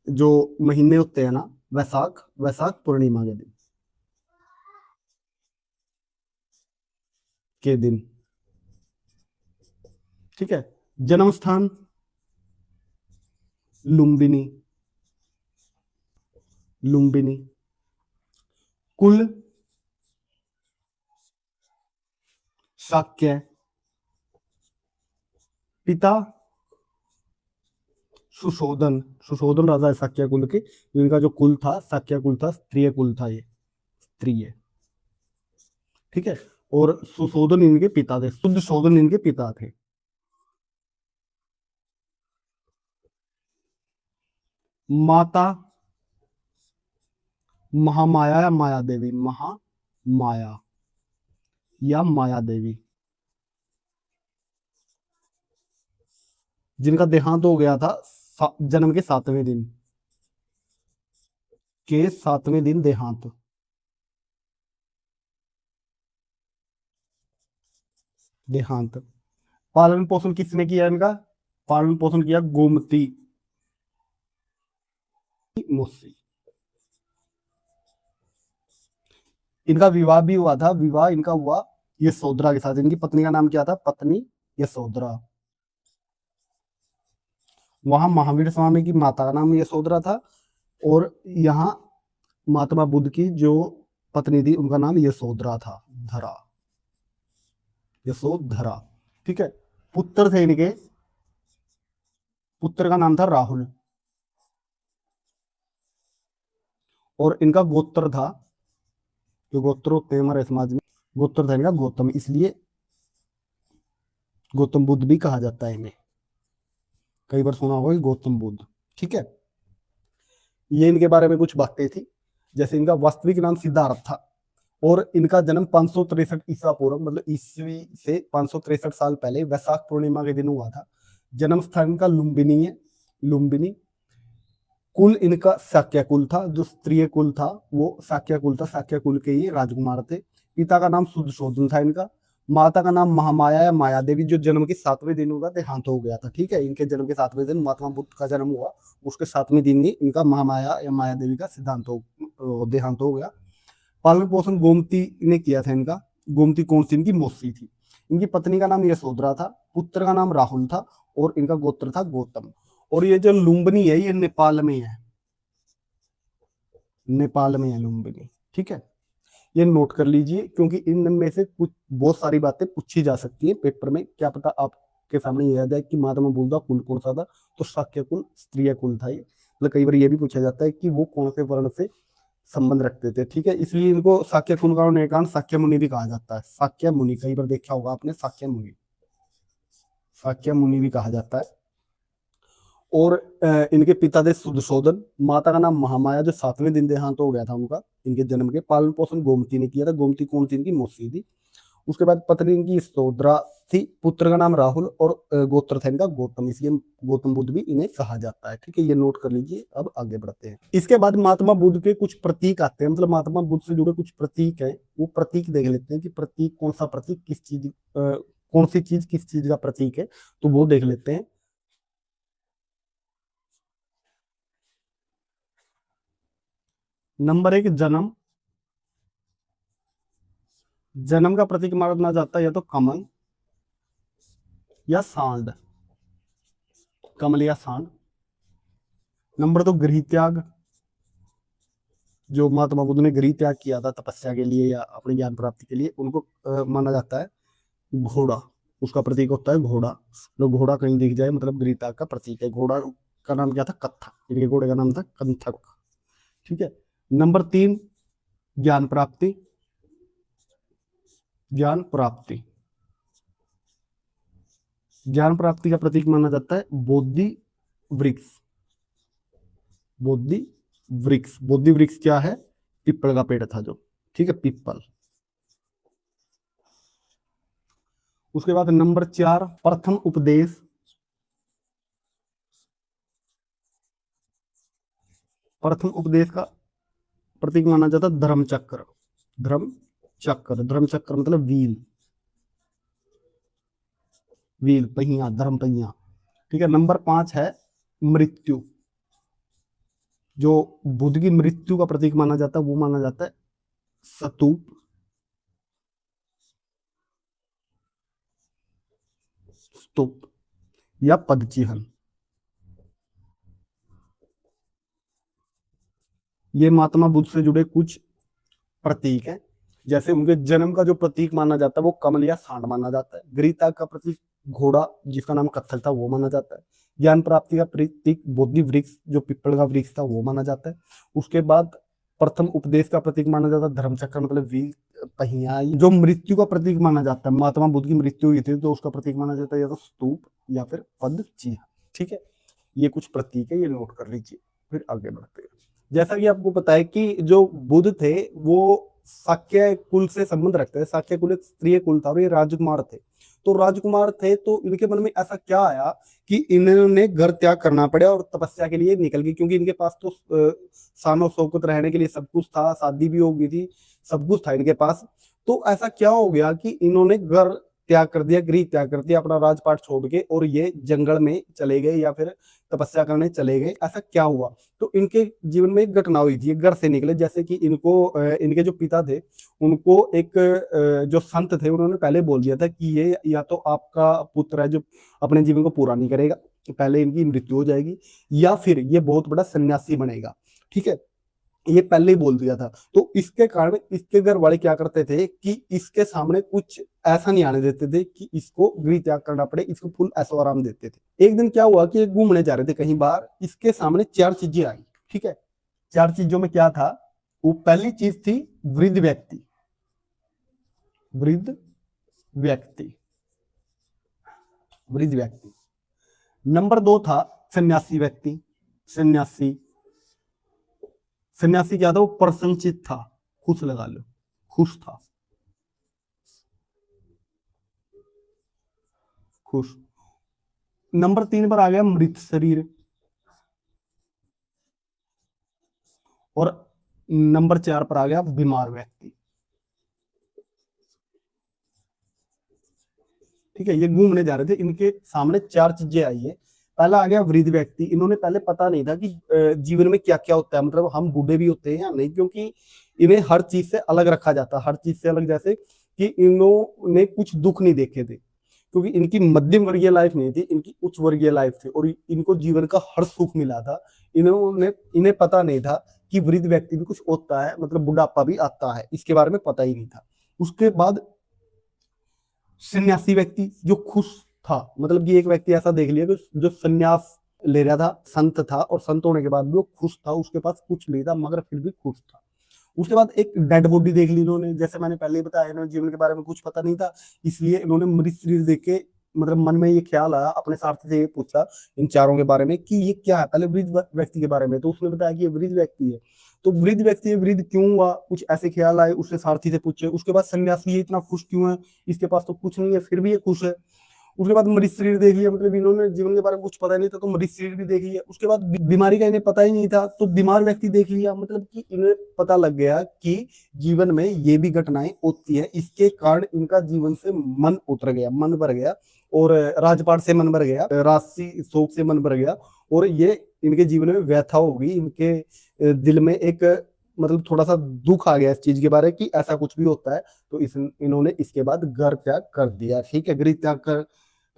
जो महीने होते हैं ना, वैशाख, वैशाख पूर्णिमा के दिन। ठीक है। जन्म स्थान लुम्बिनी। लुम्बिनी। कुल शाक्य। पिता सुशोधन। सुशोधन राजा है शाक्य कुल के। इनका जो कुल था शाक्य कुल था, स्त्रीय कुल था, ये स्त्रीय। ठीक है। और सुशोधन इनके पिता थे, शुद्ध शोधन इनके पिता थे। माता महामाया या माया देवी। महामाया या माया देवी, जिनका देहांत हो गया था जन्म के 7वें दिन। के 7वें दिन देहांत। देहांत। पालन पोषण किसने किया इनका? पालन पोषण किया गोमती मुस्सी। इनका विवाह भी हुआ था। विवाह इनका हुआ यशोधरा के साथ। इनकी पत्नी का नाम क्या था? पत्नी यशोधरा। वहां महावीर स्वामी की माता का नाम यशोधरा था, और यहाँ महात्मा बुद्ध की जो पत्नी थी उनका नाम यशोधरा था। धरा, यशोधरा। ठीक है। पुत्र थे इनके, पुत्र का नाम था राहुल, और इनका गोत्र था, जो गोत्र होते हैं हमारे समाज में, गोत्र था इनका गौतम, इसलिए गौतम बुद्ध भी कहा जाता है इन्हें। कई बार सुना होगा गौतम बुद्ध। ठीक है। ये इनके बारे में कुछ बातें थी। जैसे इनका वास्तविक नाम सिद्धार्थ था, और इनका जन्म 563 ईसा पूर्व, मतलब ईस्वी से 563 साल पहले वैशाख पूर्णिमा के दिन हुआ था। जन्म स्थान इनका लुम्बिनी है। लुम्बिनी। कुल इनका शाक्य कुल था, जो स्त्रीय कुल था वो शाक्य कुल था। शाक्य कुल के ये राजकुमार थे। पिता का नाम शुद्धशोधन था इनका। माता का नाम महामाया या माया देवी, जो जन्म के 7वें दिन होगा देहांत हो गया था। ठीक है। इनके जन्म के 7वें दिन महात्मा बुद्ध का जन्म हुआ, उसके 7वें दिन ही इनका महामाया या माया देवी का देहांत हो गया। पालन पोषण गोमती ने किया था इनका। गोमती कौन सी? इनकी मौसी थी। इनकी पत्नी का नाम यशोधरा था, पुत्र का नाम राहुल था, और इनका गोत्र था गौतम। और ये जो लुम्बिनी है ये नेपाल में है। नेपाल में है लुम्बिनी। ठीक है। ये नोट कर लीजिए, क्योंकि इनमें से कुछ बहुत सारी बातें पूछी जा सकती है पेपर में। क्या पता आपके सामने याद है कि महात्मा बुद्ध का कुल कौन सा था? तो शाक्य कुल, स्त्रीय कुल था ये। मतलब कई बार ये भी पूछा जाता है कि वो कौन से वर्ण से संबंध रखते थे। ठीक है। इसलिए इनको शाक्य कुल का एकांत शाक्य मुनि भी कहा जाता है। शाक्य मुनि, कई बार देखा होगा आपने, शाक्य मुनि, शाक्य मुनि भी कहा जाता है। और इनके पिता थे सुधशोधन। माता का नाम महामाया, जो 7वें दिन देहांत हो गया था उनका इनके जन्म के। पालन पोषण गोमती ने किया था। गोमती कौन सी? इनकी मौसी थी। उसके बाद पत्नी इनकी यशोधरा थी, पुत्र का नाम राहुल, और गोत्र था इनका गौतम, इसलिए गौतम बुद्ध भी इन्हें कहा जाता है। ठीक है। ये नोट कर लीजिए। अब आगे बढ़ते हैं। इसके बाद महात्मा बुद्ध के कुछ प्रतीक आते हैं, मतलब महात्मा बुद्ध से जुड़े कुछ प्रतीक हैं। वो प्रतीक देख लेते हैं कि प्रतीक कौन सा प्रतीक किस चीज, कौन सी चीज किस चीज का प्रतीक है, तो वो देख लेते हैं। नंबर 1 जन्म। जन्म का प्रतीक माना जाता है या तो कमल या सांड। कमल या सांड। नंबर 2 गृह त्याग। जो महात्मा बुद्ध ने गृह त्याग किया था तपस्या के लिए या अपनी ज्ञान प्राप्ति के लिए, उनको माना जाता है। घोड़ा, उसका प्रतीक होता है घोड़ा। लोग घोड़ा कहीं दिख जाए मतलब गृह त्याग का प्रतीक है। घोड़ा का नाम क्या था? कत्थक। इनके घोड़े का नाम था कंथक। ठीक है। नंबर 3 ज्ञान प्राप्ति, ज्ञान प्राप्ति, ज्ञान प्राप्ति का प्रतीक माना जाता है बोधि वृक्ष। बोधि वृक्ष, बोधि वृक्ष क्या है? पीपल का पेड़ था जो, ठीक है, पीपल। उसके बाद नंबर 4, प्रथम उपदेश। प्रथम उपदेश का प्रतीक माना जाता है धर्म चक्र। धर्म चक्र, धर्म चक्र मतलब व्हील, व्हील पहिया, धर्म पहिया, ठीक है। नंबर 5 है मृत्यु। जो बुद्ध की मृत्यु का प्रतीक माना जाता है वो माना जाता है स्तूप, स्तूप या पदचिह्न। ये महात्मा बुद्ध से जुड़े कुछ प्रतीक हैं। जैसे उनके जन्म का जो प्रतीक माना जाता है वो कमल या सांड माना जाता है। गृहत्याग का प्रतीक घोड़ा, जिसका नाम कत्थक था, वो माना जाता है। ज्ञान प्राप्ति का प्रतीक बोधि वृक्ष, जो पीपल का वृक्ष था, वो माना जाता है। उसके बाद प्रथम उपदेश का प्रतीक माना जाता है धर्मचक्र मतलब व्हील, पहिया। जो मृत्यु का प्रतीक माना जाता है, महात्मा बुद्ध की मृत्यु हुई थी तो उसका प्रतीक माना जाता है या तो स्तूप या फिर पद चिन्ह, ठीक है। ये कुछ प्रतीक है, ये नोट कर लीजिए, फिर आगे बढ़ते हैं। जैसा कि आपको पता है कि जो बुद्ध थे वो शाक्य कुल से संबंध रखते थे। शाक्य कुल एक स्त्रीय कुल था और ये राजकुमार थे। तो राजकुमार थे तो इनके मन में ऐसा क्या आया कि इन्होंने घर त्याग करना पड़ा और तपस्या के लिए निकल गई, क्योंकि इनके पास तो शान शौकत रहने के लिए सब कुछ था, शादी भी हो गई थी, सब कुछ था इनके पास। तो ऐसा क्या हो गया कि इन्होंने घर त्याग कर दिया, गृह त्याग कर दिया, अपना राजपाट छोड़ के, और ये जंगल में चले गए या फिर तपस्या करने चले गए। ऐसा क्या हुआ? तो इनके जीवन में एक घटना हुई थी, घर से निकले। जैसे कि इनको इनके जो पिता थे उनको एक जो संत थे उन्होंने पहले बोल दिया था कि ये या तो आपका पुत्र है जो अपने जीवन को पूरा नहीं करेगा, पहले इनकी मृत्यु हो जाएगी, या फिर ये बहुत बड़ा सन्यासी बनेगा, ठीक है। ये पहले ही बोल दिया था। तो इसके कारण इसके घर वाले क्या करते थे कि इसके सामने कुछ ऐसा नहीं आने देते थे कि इसको गृह त्याग करना पड़े, इसको फुल ऐशो आराम देते थे। एक दिन क्या हुआ कि घूमने जा रहे थे कहीं बाहर, इसके सामने 4 चीजें आई, ठीक है। 4 चीजों में क्या था? वो पहली चीज थी वृद्ध व्यक्ति, वृद्ध व्यक्ति, वृद्ध व्यक्ति। नंबर 2 था सन्यासी व्यक्ति, सन्यासी। सन्यासी क्या था? वो प्रसन्नचित था, खुश लगा लो, खुश था, खुश। नंबर 3 पर आ गया मृत शरीर, और नंबर 4 पर आ गया बीमार व्यक्ति, ठीक है। ये घूमने जा रहे थे, इनके सामने 4 चीजें आई है। पहला आ गया वृद्ध व्यक्ति। इन्होंने पहले पता नहीं था कि जीवन में क्या क्या होता है, मतलब हम बूढ़े भी होते हैं या नहीं, क्योंकि इन्हें हर चीज से अलग रखा जाता, हर चीज से अलग। जैसे कि इन्होंने कुछ दुख नहीं देखे थे, क्योंकि इनकी मध्यम वर्गीय लाइफ नहीं थी, इनकी उच्च वर्गीय लाइफ थी, और इनको जीवन का हर सुख मिला था। इन्हें पता नहीं था कि वृद्ध व्यक्ति भी कुछ होता है, मतलब बुढ़ापा भी आता है, इसके बारे में पता ही नहीं था। उसके बाद सन्यासी व्यक्ति जो खुश था, मतलब कि एक व्यक्ति ऐसा देख लिया कि जो सन्यास ले रहा था, संत था, और संत होने के बाद भी वो खुश था, उसके पास कुछ नहीं था मगर फिर भी खुश था। उसके बाद एक डेड बॉडी देख ली इन्होंने। जैसे मैंने पहले ही बताया, इन्होंने जीवन के बारे में कुछ पता नहीं था, इसलिए इन्होंने मृत शरीर देख के मतलब मन में ये ख्याल आया, अपने सारथी से ये पूछा इन चारों के बारे में कि ये क्या है, पहले वृद्ध व्यक्ति के बारे में। तो उसने बताया कि ये वृद्ध व्यक्ति है। तो वृद्ध व्यक्ति वृद्ध क्यों हुआ, कुछ ऐसे ख्याल आए, उसने सारथी से पूछे। उसके बाद सन्यासी ये इतना खुश क्यों है, इसके पास तो कुछ नहीं है फिर भी ये खुश है। उसके बाद मरीज शरीर देख लिया, मतलब इन्होंने जीवन के बारे में कुछ पता नहीं था तो मरीज शरीर भी देख लिया। उसके बाद बीमारी का इन्हें पता ही नहीं था तो बीमार व्यक्ति देख लिया, मतलब कि इन्हें पता लग गया कि जीवन में ये भी घटनाएं होती है। इसके कारण इनका जीवन से मन उतर गया, मन भर गया, और राजपाट से मन भर गया, राजसी शोक से मन भर गया, और ये इनके जीवन में व्यथा होगी। इनके दिल में एक मतलब थोड़ा सा दुख आ गया इस चीज के बारे में कि ऐसा कुछ भी होता है। तो इन्होंने इसके बाद घर त्याग कर दिया, ठीक है। गृह त्याग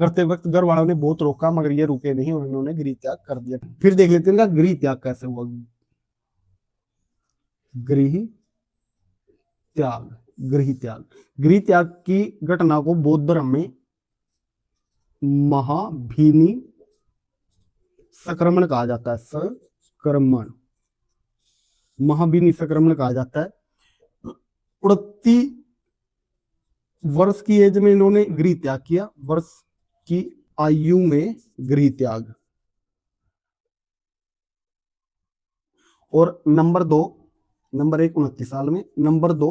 करते वक्त घर वालों ने बहुत रोका मगर ये रुके नहीं और इन्होंने गृह त्याग कर दिया। फिर देख लेते हैं इनका गृह त्याग कैसे हुआ। गृह त्याग, गृह त्याग, गृह त्याग की घटना को बौद्ध धर्म में महाभीनी संक्रमण कहा जाता है। संक्रमण, महाभीनी संक्रमण कहा जाता है। 29 वर्ष की एज में इन्होंने गृह त्याग किया, वर्ष की आयु में गृह त्याग। और नंबर 2, नंबर 1 29 साल में, नंबर 2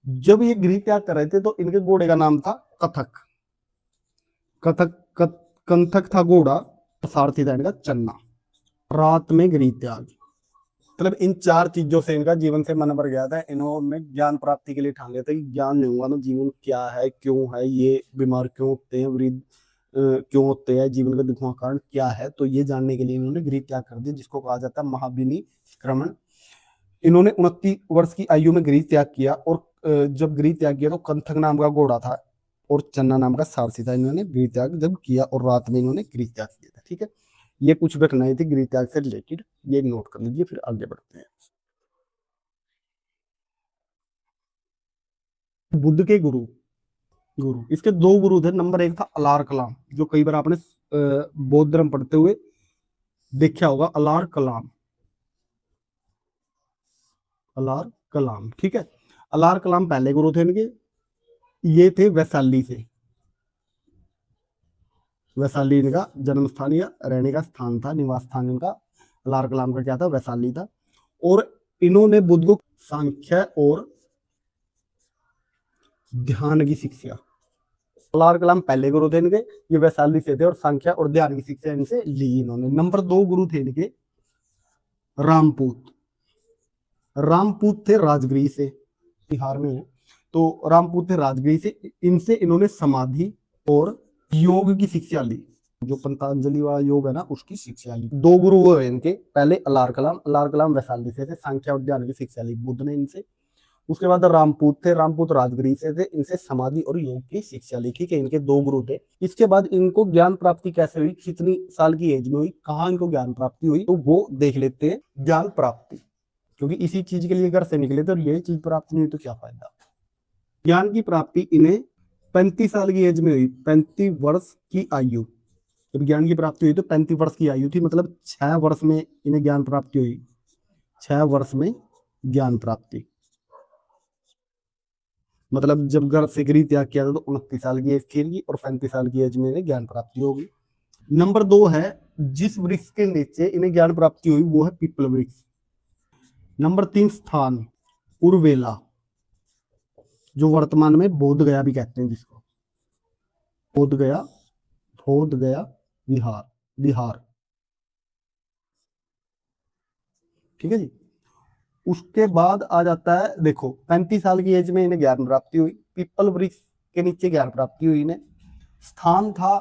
जब ये गृह त्याग कर रहे थे तो इनके घोड़े का नाम था कथक। कंथक था घोड़ा, सारथी था इनका चन्ना। रात में गृह त्याग, मतलब इन 4 चीजों से इनका जीवन से मन भर गया था। इन्होंने ज्ञान प्राप्ति के लिए ठान लिया था कि ज्ञान नहीं होगा तो जीवन क्या है, क्यों है, ये बीमार क्यों होते हैं, वृद्ध क्यों होते हैं, जीवन का दुखों का कारण क्या है, तो ये जानने के लिए इन्होंने गृह त्याग कर दिया, जिसको कहा जाता है महाविनिक्रमण। इन्होंने 29 वर्ष की आयु में गृह त्याग किया, और जब गृह त्याग किया तो कंथक नाम का घोड़ा था और चन्ना नाम का सारथी था। इन्होंने गृह त्याग जब किया और रात में इन्होंने गृह त्याग किया था। ठीक है, ये कुछ घटनाएं थी गृह त्याग से रिलेटेड, ये नोट कर लीजिए, फिर आगे बढ़ते हैं। बुद्ध के गुरु, इसके 2 गुरु थे। नंबर 1 था अलार कलाम, जो कई बार आपने बौद्ध धर्म पढ़ते हुए देखा होगा, अलार कलाम, अलार कलाम। ठीक है, अलार कलाम पहले गुरु थे इनके। ये थे वैशाली से, वैशाली इनका जन्म स्थान या रहने का स्थान था, निवास स्थान इनका। अलार कलाम का क्या था, वैशाली था। और इन्होंने बुद्ध को सांख्य और ध्यान की शिक्षा, अलार कलाम पहले गुरु थे इनके, ये वैशाली से थे, और सांख्य और ध्यान की शिक्षा इनसे ली इन्होंने। नंबर 2 गुरु थे इनके रामपूत, रामपूत थे राजगृह से, बिहार में है, तो रामपूत थे राजगृह से। इनसे इन्होंने समाधि और योग की शिक्षा ली, जो पंतंजलि वाला योग है ना, उसकी शिक्षा ली। 2 गुरु वो है इनके, पहले अलार कलाम वैशाली से थे, सांख्य और ध्यान की शिक्षा ली बुद्ध ने इनसे। उसके बाद रामपूत थे, रामपूत राजगृह से थे, इनसे समाधि और योग की शिक्षा ली। ठीक है, इनके 2 गुरु थे। इसके बाद इनको ज्ञान प्राप्ति कैसे हुई, कितनी साल की एज में हुई, कहाँ इनको ज्ञान प्राप्ति हुई, तो वो देख लेते हैं। ज्ञान प्राप्ति, क्योंकि इसी चीज के लिए घर से निकले थे और यही चीज प्राप्त नहीं हुई तो क्या फायदा। ज्ञान की प्राप्ति इन्हें 35 साल की एज में हुई, 35 वर्ष की आयु। जब ज्ञान की प्राप्ति हुई तो 35 वर्ष की आयु थी, मतलब 6 वर्ष में इन्हें ज्ञान प्राप्ति हुई, 6 वर्ष में ज्ञान प्राप्ति। मतलब जब घर से गृह त्याग किया था तो 29 साल की एज थी इनकी, और 35 साल की एज में इन्हें ज्ञान प्राप्ति होगी। नंबर 2 है, जिस वृक्ष के नीचे इन्हें ज्ञान प्राप्ति हुई वो है पीपल वृक्ष। नंबर 3 स्थान उर्वेला, जो वर्तमान में बोध गया भी कहते हैं, जिसको बोध गया, बोध गया बिहार, बिहार। ठीक है जी। उसके बाद आ जाता है, देखो 35 साल की एज में इन्हें ज्ञान प्राप्ति हुई, पीपल वृक्ष के नीचे ज्ञान प्राप्ति हुई इन्हें। स्थान था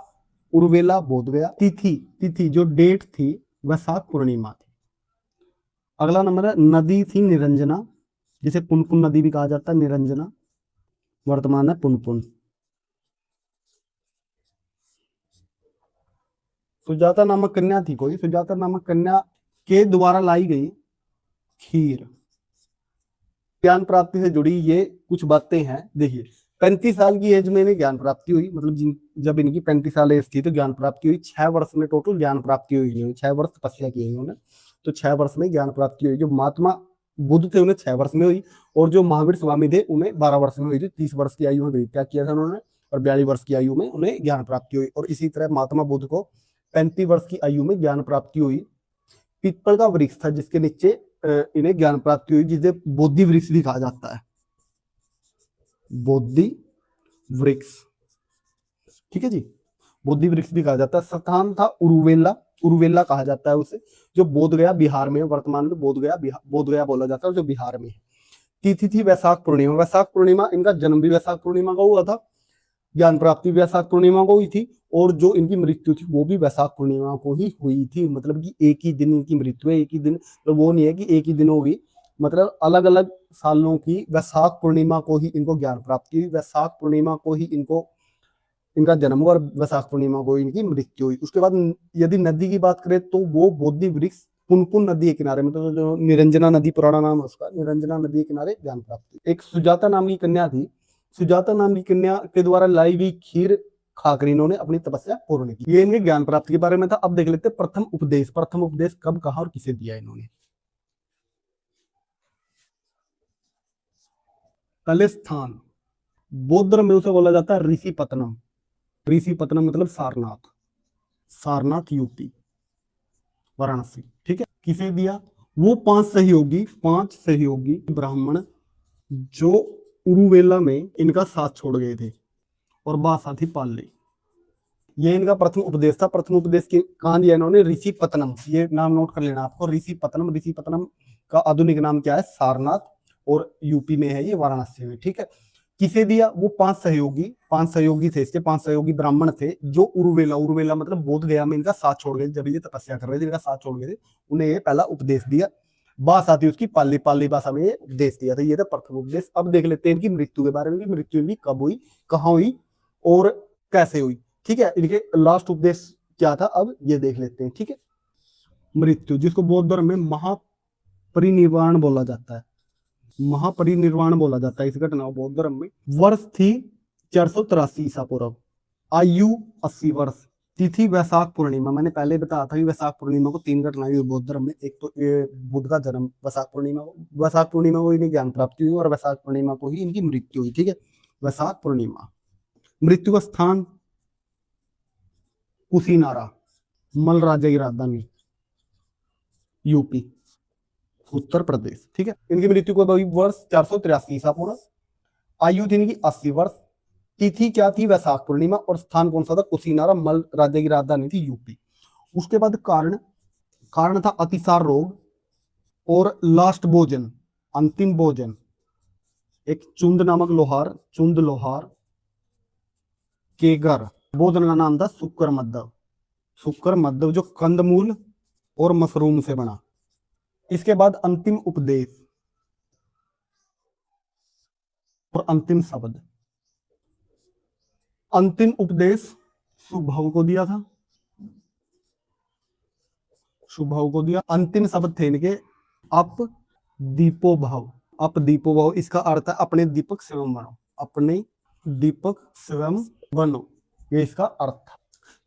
उर्वेला, बोध गया। तिथि, तिथि जो डेट थी वैशाख पूर्णिमा थी। अगला नंबर है, नदी थी निरंजना, जिसे पुनपुन नदी भी कहा जाता है, निरंजना, वर्तमान है पुनपुन। सुजाता नामक कन्या थी कोई, सुजाता नामक कन्या के द्वारा लाई गई खीर। ज्ञान प्राप्ति से जुड़ी ये कुछ बातें हैं। देखिए 35 साल की एज में इन्हें ज्ञान प्राप्ति हुई, मतलब जब इनकी 35 साल एज थी तो ज्ञान प्राप्ति हुई। 6 वर्ष में टोटल ज्ञान प्राप्ति हुई, 6 वर्ष तपस्या की इन्होंने, तो 6 वर्ष में ज्ञान प्राप्ति हुई। जो महात्मा बुद्ध थे उन्हें 6 वर्ष में हुई, और जो महावीर स्वामी थे उन्हें 12 वर्ष में हुई थी। 30 वर्ष की आयु में क्या किया था उन्होंने, और 42 वर्ष की आयु में उन्हें ज्ञान प्राप्ति हुई। और इसी तरह महात्मा बुद्ध को 35 वर्ष की आयु में ज्ञान प्राप्ति हुई। पीपल का वृक्ष था जिसके नीचे इन्हें ज्ञान प्राप्ति हुई, जिसे बोधि वृक्ष भी कहा जाता है, बोधि वृक्ष। ठीक है जी, बोधि वृक्ष भी कहा जाता है। स्थान था उर्वेला, उर्वेला कहा जाता है उसे, जो बोध गया बिहार में, वर्तमान में बोध गया बोला जाता है, जो बिहार में है। तिथि थी वैशाख पूर्णिमा, वैशाख पूर्णिमा, इनका जन्म भी वैशाख पूर्णिमा का हुआ था, ज्ञान प्राप्ति वैशाख पूर्णिमा को हुई थी, और जो इनकी मृत्यु थी वो भी वैशाख पूर्णिमा को ही हुई थी। मतलब कि एक ही दिन इनकी मृत्यु है, एक ही दिन, तो वो नहीं है कि एक ही दिन होगी, मतलब अलग अलग सालों की वैशाख पूर्णिमा को ही इनको ज्ञान प्राप्ति हुई, वैशाख पूर्णिमा को ही इनको इनका जन्म हुआ, और वैशाख पूर्णिमा को इनकी मृत्यु हुई। उसके बाद यदि नदी की बात करें तो वो बोधि वृक्ष पुनपुन नदी के किनारे, मतलब जो निरंजना नदी पुराना नाम है उसका, निरंजना नदी के किनारे ज्ञान प्राप्ति। एक सुजाता नाम की कन्या थी, सुजाता नाम की कन्या के द्वारा लाई हुई खीर खाकर इन्होंने अपनी तपस्या पूर्ण की। ये इनके ज्ञान प्राप्ति के बारे में था। अब देख लेते प्रथम उपदेश, प्रथम उपदेश कब, कहा और किसे दिया इन्होंने। पहले स्थान, बौद्ध धर्म में उसे बोला जाता है ऋषि पतनम। ऋषि पतनम मतलब सारनाथ, सारनाथ यूपी, वाराणसी, ठीक है। किसे दिया? वो पांच सहयोगी ब्राह्मण जो उरुवेला में इनका साथ छोड़ गए थे, और बासाथी पाल ली। ये इनका प्रथम उपदेश था। प्रथम उपदेश कहाँ दिया इन्होंने? ऋषि पतनम। ये नाम नोट कर लेना आपको, ऋषि पतनम। ऋषि पतनम का आधुनिक नाम क्या है? सारनाथ, और यूपी में है ये, वाराणसी में, ठीक है। किसे दिया? वो पांच सहयोगी थे इसके, पांच सहयोगी ब्राह्मण थे जो उरुवेला, उरुवेला मतलब बोध गया में इनका साथ छोड़ गए, जब ये तपस्या कर रहे थे इनका साथ छोड़ गए थे, उन्हें ये पहला उपदेश दिया। भाषा थी उसकी पाली, पाली भाषा में ये उपदेश दिया था। ये था प्रथम उपदेश। अब देख लेते हैं इनकी मृत्यु के बारे में, मृत्यु इनकी कब हुई, कहाँ हुई और कैसे हुई, ठीक है। इनके लास्ट उपदेश क्या था, अब ये देख लेते हैं, ठीक है। मृत्यु, जिसको बौद्ध धर्म में महापरिनिर्वाण बोला जाता है, महापरिनिर्वाण बोला जाता है इस घटना को बौद्ध धर्म में। वर्ष थी 483 ईसा पूर्व, आयु 80 वर्ष, तिथि वैशाख पूर्णिमा। मैंने पहले बताया था कि वैशाख पूर्णिमा को 3 घटनाएं हुई बौद्ध धर्म में। एक तो ये बुद्ध का जन्म वैशाख पूर्णिमा को इन्हें ज्ञान प्राप्ति हुई, और वैशाख पूर्णिमा को ही इनकी मृत्यु हुई, ठीक है। वैशाख पूर्णिमा। मृत्यु का स्थान कुशीनारा, मल राज्य की राजधानी, यूपी, उत्तर प्रदेश, ठीक है। इनकी मृत्यु को वर्ष 483 ईसा पूर्व, आयु थी इनकी 80 वर्ष, तिथि क्या थी? वैशाख पूर्णिमा, और स्थान कौन सा था? कुशीनारा, मल राज्य की राजधानी थी यूपी। उसके बाद कारण, कारण था अतिसार रोग, और लास्ट भोजन, अंतिम भोजन, एक चुंद नामक लोहार, चुंद लोहार के घर, भोजन का नाम था शुक्र मद्दव, शुक्र मद्दव जो कंदमूल और मशरूम से बना। इसके बाद अंतिम उपदेश और अंतिम शब्द। अंतिम उपदेश शुभव को दिया था, शुभव को दिया। अंतिम शब्द थे इनके अप दीपो भव, अप दीपो भव। इसका अर्थ है अपने दीपक स्वयं बनो, अपने दीपक स्वयं बनो, ये इसका अर्थ था।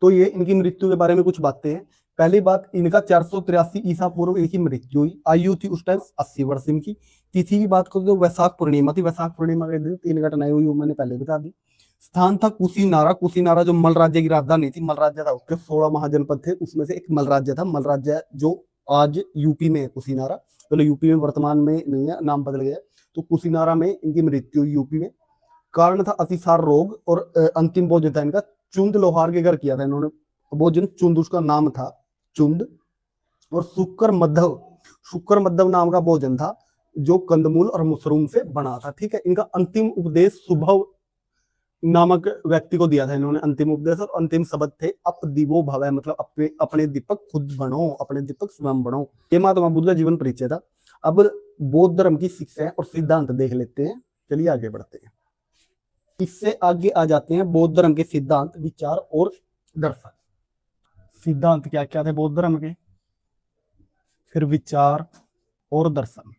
तो ये इनकी मृत्यु के बारे में कुछ बातें हैं। पहली बात, इनका 483 ईसा पूर्व इनकी मृत्यु हुई, आयु थी उस टाइम 80 वर्ष इनकी। तिथि की बात करें तो वैशाख पूर्णिमा थी, वैशाख पूर्णिमा के दिन 3 घटनाएं हुई, वो मैंने पहले बता दी। स्थान था कुशीनारा, कुशीनारा जो मल राज्य की राजधानी थी, मल राज्य था, उसके 16 महाजनपद थे, उसमें से एक मल राज्य था। मल राज्य जो आज यूपी में है, कुशीनारा, पहले यूपी में, वर्तमान में नहीं है, नाम बदल गया। तो कुशीनारा में इनकी मृत्यु यूपी में। कारण था अतिसार रोग, और अंतिम भोजन था इनका चुंद लोहार के घर किया था इन्होंने भोजन, चुंद उसका नाम था, चुंद। और शुक्र मद्धव, शुक्र मद्धव नाम का भोजन था जो कंदमूल और मशरूम से बना था, ठीक है। इनका अंतिम उपदेश शुभव नामक व्यक्ति को दिया था इन्होंने, अंतिम उपदेश। और अंतिम शब्द थे अप दीपो भव, मतलब अपने दीपक खुद बनो, अपने दीपक स्वयं बनो। ये महात्मा बुद्ध का जीवन परिचय था। अब बौद्ध धर्म की शिक्षा और सिद्धांत देख लेते हैं, चलिए आगे बढ़ते हैं। इससे आगे आ जाते हैं बौद्ध धर्म के सिद्धांत, विचार और दर्शन। सिद्धांत क्या क्या थे बौद्ध धर्म के, फिर विचार और दर्शन,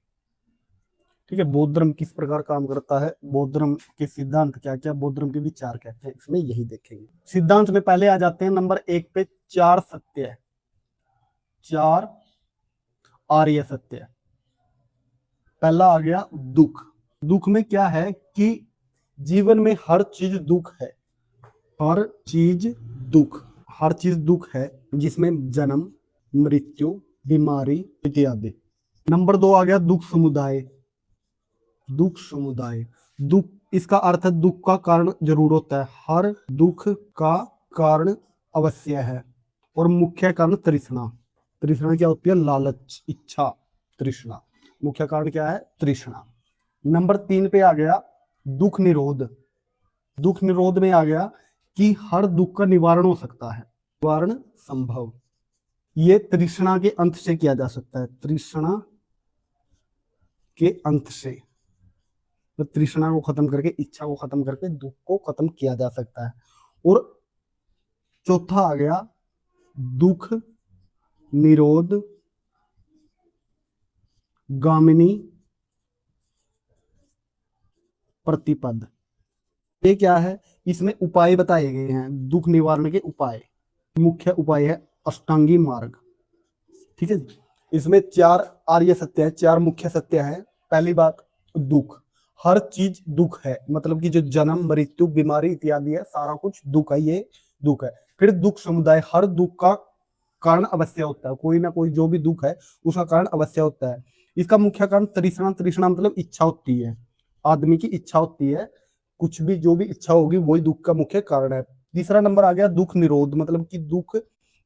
ठीक है। बौद्ध धर्म किस प्रकार काम करता है, बौद्ध धर्म के सिद्धांत क्या क्या, बौद्ध धर्म के विचार क्या क्या, इसमें यही देखेंगे। सिद्धांत में पहले आ जाते हैं नंबर 1 पे 4 सत्य है, 4 आर्य सत्य है। पहला आ गया दुख। दुख में क्या है कि जीवन में हर चीज दुख है, हर चीज दुख, हर चीज दुख है, जिसमें जन्म, मृत्यु, बीमारी इत्यादि। नंबर 2 आ गया दुख समुदाय, दुख समुदाय। दुख, इसका अर्थ है दुख का कारण जरूर होता है, हर दुख का कारण अवश्य है, और मुख्य कारण तृष्णा। तृष्णा क्या होती है? लालच, इच्छा, तृष्णा। मुख्य कारण क्या है? तृष्णा। नंबर 3 पे आ गया दुख निरोध। दुख निरोध में आ गया कि हर दुख का निवारण हो सकता है, निवारण संभव। ये तृष्णा के अंत से किया जा सकता है, तृष्णा के अंत से, तो तृष्णा को खत्म करके, इच्छा को खत्म करके दुख को खत्म किया जा सकता है। और चौथा आ गया दुख निरोध गामिनी प्रतिपद। ये क्या है? इसमें उपाय बताए गए हैं, दुख निवारण के उपाय। मुख्य उपाय है अष्टांगी मार्ग, ठीक है। इसमें 4 आर्य सत्य है, 4 मुख्य सत्य है। पहली बात, दुख, हर चीज दुख है, मतलब कि जो जन्म मृत्यु बीमारी इत्यादि है सारा कुछ दुख है, ये दुख है। फिर दुख समुदाय, हर दुख का कारण अवश्य होता है, कोई ना कोई जो भी दुख है उसका कारण अवश्य होता है। इसका मुख्य कारण तृष्णा, तृष्णा मतलब इच्छा होती है, आदमी की इच्छा होती है, कुछ भी जो भी इच्छा होगी वही दुख का मुख्य कारण है। तीसरा नंबर आ गया दुख निरोध, मतलब कि दुख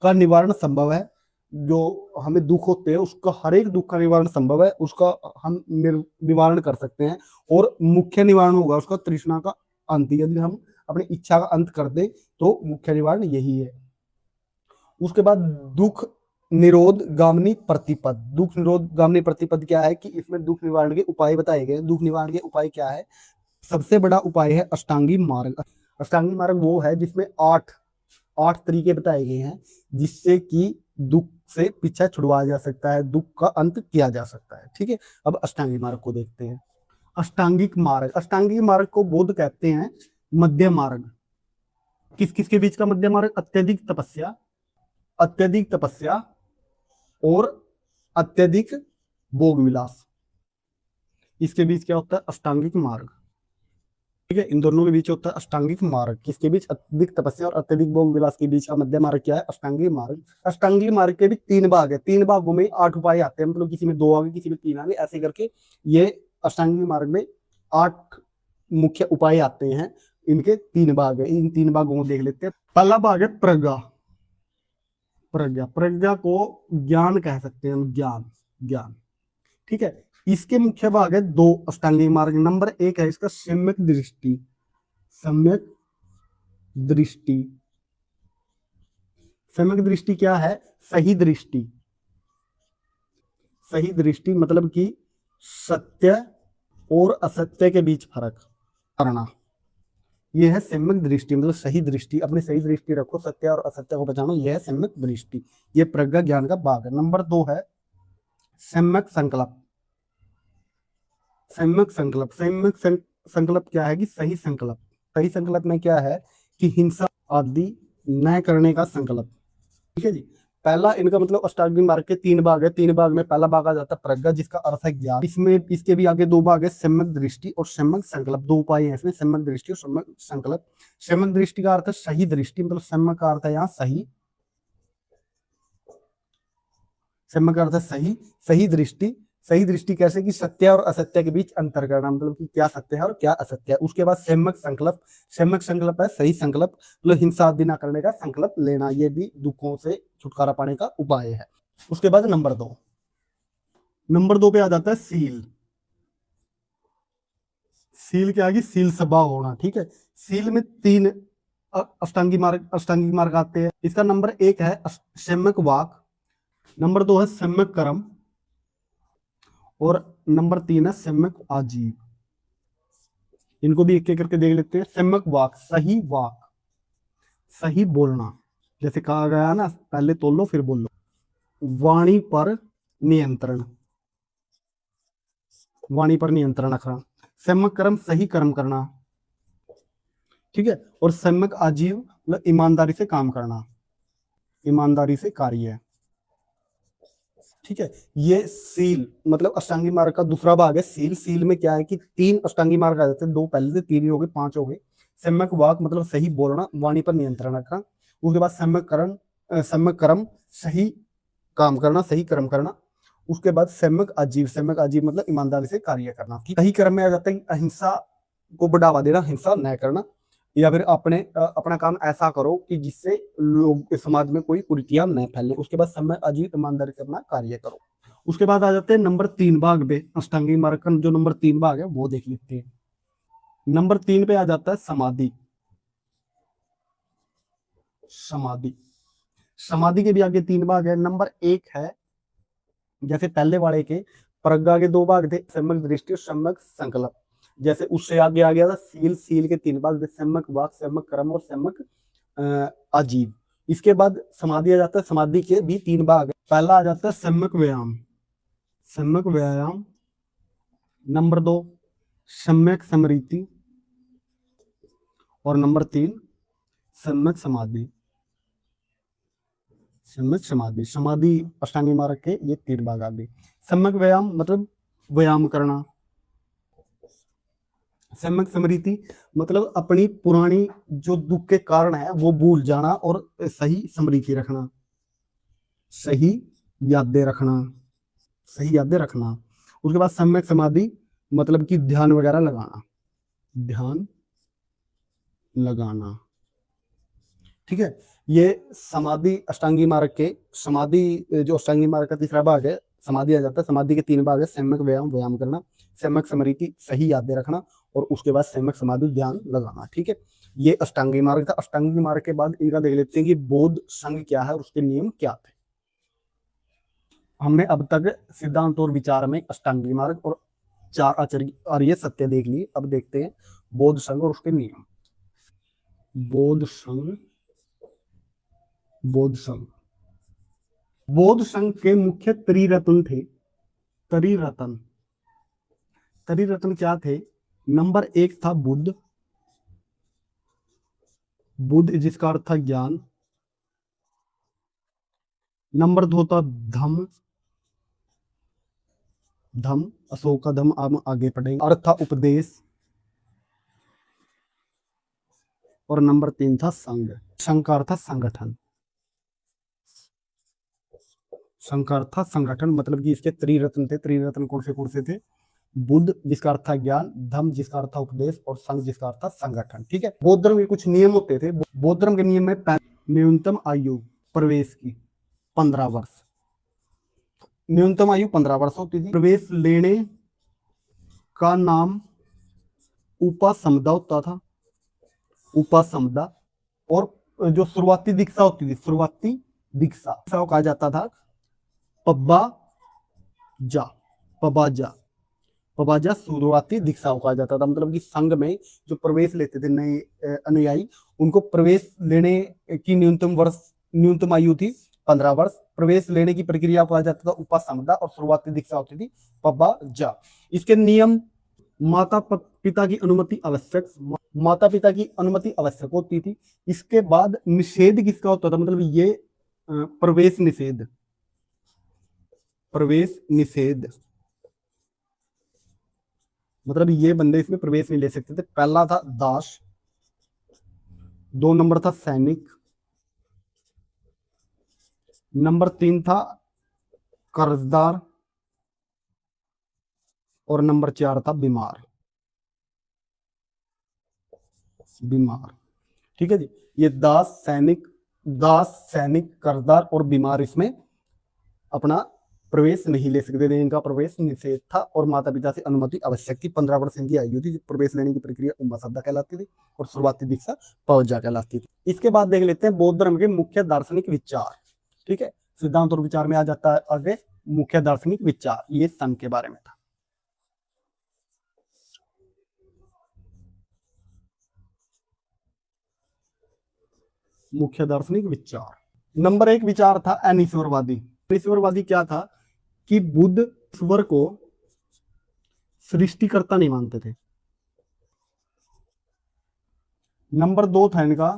का निवारण संभव है, जो हमें दुख होते हैं उसका हर एक दुख का निवारण संभव है, उसका हम निवारण कर सकते हैं। और मुख्य निवारण होगा उसका तृष्णा का अंत, यदि हम अपनी इच्छा का अंत कर दे तो मुख्य निवारण यही है। उसके बाद दुख निरोध गामिनी प्रतिपद, दुख निरोध गामिनी प्रतिपद क्या है कि इसमें दुख निवारण के उपाय बताए गए। दुख निवारण के उपाय क्या है? सबसे बड़ा उपाय है अष्टांगी मार्ग। अष्टांगी मार्ग वो है जिसमें आठ आठ तरीके बताए गए हैं जिससे कि दुख से पीछा छुड़वाया जा सकता है, दुख का अंत किया जा सकता है। ठीक है, अब अष्टांगी मार्ग को देखते हैं। अष्टांगिक मार्ग, अष्टांगिक मार्ग को बुद्ध कहते हैं मध्य मार्ग। किस किस के बीच का मध्य मार्ग? अत्यधिक तपस्या, अत्यधिक तपस्या और अत्यधिक भोग विलास, इसके बीच क्या होता है? अष्टांगिक मार्ग। ठीक है, इन दोनों के बीच होता है अष्टांगिक मार्ग, किसके बीच? अत्यधिक तपस्या और अत्यधिक भोग विलास के बीच का मध्य मार्ग क्या है? अष्टांगिक मार्ग। अष्टांगिक मार्ग के भी तीन भाग है, तीन भागों में 8 उपाय आते हैं, मतलब किसी में 2 आगे किसी में 3 आगे, ऐसे करके ये अष्टांगिक मार्ग में 8 मुख्य उपाय आते हैं। इनके 3 भाग है, इन 3 भागों को देख लेते हैं। पहला भाग है प्रज्ञा। प्रज्ञा, प्रज्ञा को ज्ञान कह सकते हैं हम, ज्ञान, ज्ञान। ठीक है, इसके मुख्य भाग है 2 अष्टांगिक मार्ग। नंबर 1 है इसका सम्यक दृष्टि, सम्यक दृष्टि। सम्यक दृष्टि क्या है? सही दृष्टि, सही दृष्टि मतलब कि सत्य और असत्य के बीच फर्क करना, यह है सम्यक दृष्टि, मतलब सही दृष्टि। अपनी सही दृष्टि रखो, सत्य और असत्य को पहचानो, यह है सम्यक दृष्टि। यह प्रज्ञा ज्ञान का भाग है। नंबर 2 है सम्यक संकल्प। सम्यक संकल्प, सम्यक संकल्प क्या है कि सही संकल्प। सही संकल्प में क्या है कि हिंसा आदि न करने का संकल्प। ठीक है जी। पहला इनका मतलब अष्टांगिक मार्ग के 3 भाग है, 3 भाग में पहला भाग आ जाता है प्रज्ञा जिसका अर्थ है ज्ञान। इसमें इसके भी आगे 2 भाग है, सम्यक दृष्टि और सम्यक संकल्प। 2 उपाय है इसमें, सम्यक दृष्टि और सम्यक संकल्प। सम्यक दृष्टि का अर्थ है सही दृष्टि, मतलब सम्यक का अर्थ है यहाँ सही, सम्यक का अर्थ है सही, सही दृष्टि। सही दृष्टि कैसे कि सत्य और असत्य के बीच अंतर करना, मतलब कि क्या सत्य है और क्या असत्य है। उसके बाद सम्यक संकल्प, सम्यक संकल्प है सही संकल्प, मतलब हिंसा आदि ना करने का संकल्प लेना, ये भी दुखों से छुटकारा पाने का उपाय है। उसके बाद नंबर 2, नंबर 2 पे आ जाता है सील। सील क्या है कि सील स्वभाव होना। ठीक है, सील में 3 अष्टांगिक मार्ग आते हैं। इसका नंबर 1 है सम्यक वाक, नंबर 2 है सम्यक कर्म और नंबर 3 है सम्यक आजीव। इनको भी एक एक करके देख लेते हैं। सम्यक वाक, सही बोलना, जैसे कहा गया ना पहले तोल लो फिर बोलो। वाणी पर नियंत्रण, वाणी पर नियंत्रण रखना। सम्यक कर्म, सही कर्म करना। ठीक है, और सम्यक आजीव मतलब ईमानदारी से काम करना, ईमानदारी से कार्य। ठीक है, ये सील मतलब अष्टांगी मार्ग का दूसरा भाग है सील। सील में क्या है कि 3 अष्टांगी मार्ग आ जाते हैं, 2 पहले थे, 3 ही हो गए, 5 हो गए। सम्यक वाक मतलब सही बोलना, वाणी पर नियंत्रण रखना। उसके बाद सम्यक कर्म सही काम करना, सही कर्म करना। उसके बाद सम्यक आजीव मतलब ईमानदारी से कार्य करना। सही कर्म में आ जाता है अहिंसा को बढ़ावा देना, हिंसा न करना, या फिर अपना काम ऐसा करो कि जिससे लोग समाज में कोई कुरीतियां न फैले। उसके बाद सम्यक आजीव ईमानदारी से अपना कार्य करो। उसके बाद आ जाते हैं नंबर 3 भाग पे, अष्टांगिक मार्ग का जो नंबर 3 भाग है वो देख लेते हैं। नंबर 3 पे आ जाता है समाधि। समाधि, समाधि के भी आगे 3 भाग है। नंबर 1 है जैसे पहले वाले के प्रज्ञा के 2 भाग थे, सम्यक दृष्टि और सम्यक संकल्प। जैसे उससे आगे आ गया था सील, सील के 3 भाग थे, सम्यक वाक, सम्यक कर्म और सम्यक आजीव। इसके बाद समाधि आ जाता है, समाधि के भी 3 भाग है। पहला आ जाता है सम्यक व्यायाम, सम्यक व्यायाम। नंबर 2 सम्यक स्मृति और नंबर 3 सम्यक समाधि। सम्यक समाधि, समाधि अष्टांगी मार्ग के ये 3 भाग आ गए। सम्यक व्यायाम मतलब व्यायाम करना, सम्यक स्मृति मतलब अपनी पुरानी जो दुख के कारण है वो भूल जाना और सही स्मृति रखना, सही यादें रखना, सही यादें रखना। उसके बाद सम्यक समाधि मतलब कि ध्यान वगैरह लगाना, ध्यान लगाना। ठीक है, ये समाधि अष्टांगी मार्ग के समाधि जो अष्टांगी मार्ग का तीसरा भाग है समाधि आ जाता है। समाधि के तीन भाग है, सम्यक व्यायाम, व्यायाम करना, सम्यक स्मृति सही यादें रखना, और उसके बाद सम्यक समाधि ध्यान लगाना। ठीक है, ये अष्टांगी मार्ग था। अष्टांगी मार्ग के बाद इनका देख लेते हैं कि बौद्ध संघ क्या है और उसके नियम क्या थे। हमने अब तक सिद्धांत और विचार में अष्टांगी मार्ग और चार आचार्य आर्य सत्य देख लिए। अब देखते हैं बौद्ध संघ और उसके नियम। बौद्ध संघ, बौद्ध संघ, बौद्ध संघ के मुख्य त्रिरत्न थे। त्रिरत्न, त्रिरत्न क्या थे? नंबर एक था बुद्ध, बुद्ध जिसका अर्थ था ज्ञान। नंबर दो था धम्म, धम्म अशोक का धम्म, हम आगे पढ़ेंगे। अर्थ था उपदेश, और नंबर तीन था संघ। संघ का अर्थ था संगठन, संघ का अर्थ था संगठन, मतलब कि इसके त्रिरत्न थे। त्रिरत्न कौन से थे? बुद्ध जिसका अर्थ था ज्ञान, धम्म जिसका अर्थ था उपदेश, और संघ जिसका अर्थ था संगठन। ठीक है, बौद्ध धर्म के कुछ नियम होते थे। बौद्ध धर्म के नियम में न्यूनतम आयु प्रवेश की 15 वर्ष, न्यूनतम आयु 15 वर्ष होती थी। प्रवेश लेने का नाम उपासमदा होता था, उपासमदा। और जो शुरुआती दीक्षा होती थी, शुरुआती दीक्षा को कहा जाता था पब्बा जा, पबाजा, पबाजा शुरुआती दीक्षा को कहा जाता था। मतलब कि संघ में जो प्रवेश लेते थे नए अनुयायी, उनको प्रवेश लेने की न्यूनतम आयु थी 15 वर्ष। प्रवेश लेने की प्रक्रिया को कहा जाता था उपासमदा, और शुरुआती दीक्षा होती थी पब्बा जा। इसके नियम: माता पिता की अनुमति आवश्यक, माता पिता की अनुमति आवश्यक होती थी। इसके बाद निषेध किसका होता था? मतलब ये प्रवेश निषेध, प्रवेश निषेध मतलब ये बंदे इसमें प्रवेश नहीं ले सकते थे। पहला था दास, 2 नंबर था सैनिक, नंबर 3 था कर्जदार, और नंबर 4 था बीमार, बीमार। ठीक है जी, ये दास सैनिक कर्जदार और बीमार इसमें अपना प्रवेश नहीं ले सकते थे, इनका प्रवेश निषेध था। और माता पिता से अनुमति आवश्यक थी। 15 वर्ष इनकी आयु थी। प्रवेश लेने की प्रक्रिया उम्मा कहलाती थी, और शुरुआती दीक्षा पवजा कहलाती थी। इसके बाद देख लेते हैं बौद्ध धर्म के मुख्य दार्शनिक विचार। ठीक है, सिद्धांत और विचार में आ जाता है आगे मुख्य दार्शनिक विचार। ये संघ के बारे में था। मुख्य दार्शनिक विचार, नंबर 1 विचार था अनिश्वरवादी। अनिश्वरवादी क्या था? कि बुद्ध ईश्वर को सृष्टिकर्ता नहीं मानते थे। नंबर 2 था इनका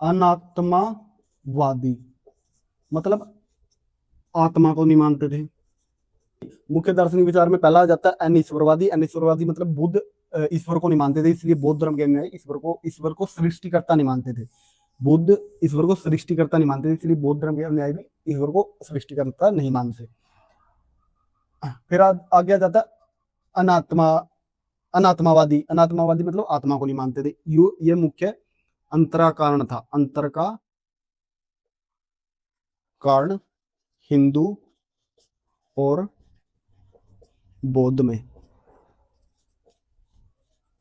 अनात्मावादी, मतलब आत्मा को नहीं मानते थे। मुख्य दार्शनिक विचार में पहला आ जाता है अनिश्वरवादी। अनिश्वरवादी मतलब बुद्ध ईश्वर को नहीं मानते थे, इसलिए बौद्ध धर्म के अनुयायी ईश्वर को सृष्टिकर्ता नहीं मानते थे। बुद्ध ईश्वर को सृष्टिकर्ता नहीं मानते थे, इसलिए बौद्ध धर्म के अनुयायी भी ईश्वर को सृष्टिकर्ता नहीं मानते। फिर आगे आ जाता है अनात्मा अनात्मावादी। अनात्मावादी मतलब आत्मा को नहीं मानते थे। ये मुख्य अंतरा कारण था, अंतर का कारण हिंदू और बौद्ध में।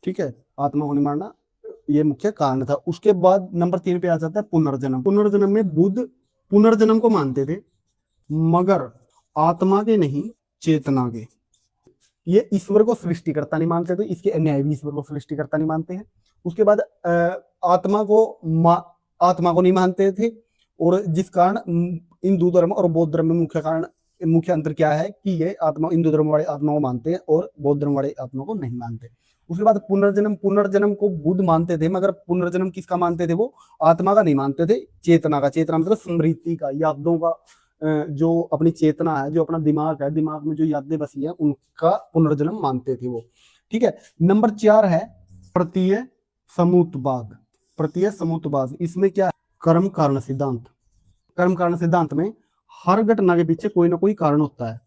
ठीक है, आत्मा को नहीं मानना ये मुख्य कारण था। उसके बाद नंबर 3 पे आ जाता है पुनर्जन्म। पुनर्जन्म में बुद्ध पुनर्जन्म को मानते थे, मगर आत्मा के नहीं, चेतना के। ये ईश्वर को सृष्टिकर्ता नहीं मानते थे, इसके अन्यायी भी ईश्वर को सृष्टिकर्ता नहीं मानते हैं। उसके बाद आत्मा को नहीं मानते थे, और जिस कारण हिंदू धर्म और बौद्ध धर्म में मुख्य अंतर क्या है कि ये आत्मा, हिंदू धर्म वाले आत्मा को मानते हैं और बौद्ध धर्म वाले आत्मा को नहीं मानते। उसके बाद पुनर्जन्म को बुद्ध मानते थे, मगर पुनर्जन्म किसका मानते थे? वो आत्मा का नहीं मानते थे, चेतना का। चेतना मतलब स्मृति का, यादों का, जो अपनी चेतना है, जो अपना दिमाग है, दिमाग में जो यादें बसी है, उनका पुनर्जन्म मानते थे वो। ठीक है। नंबर 4 है प्रत्यय समूतवाद। प्रत्यय समूतवाद, इसमें क्या है? कर्म कारण सिद्धांत। कर्म कारण सिद्धांत में हर घटना के पीछे कोई ना कोई कारण होता है।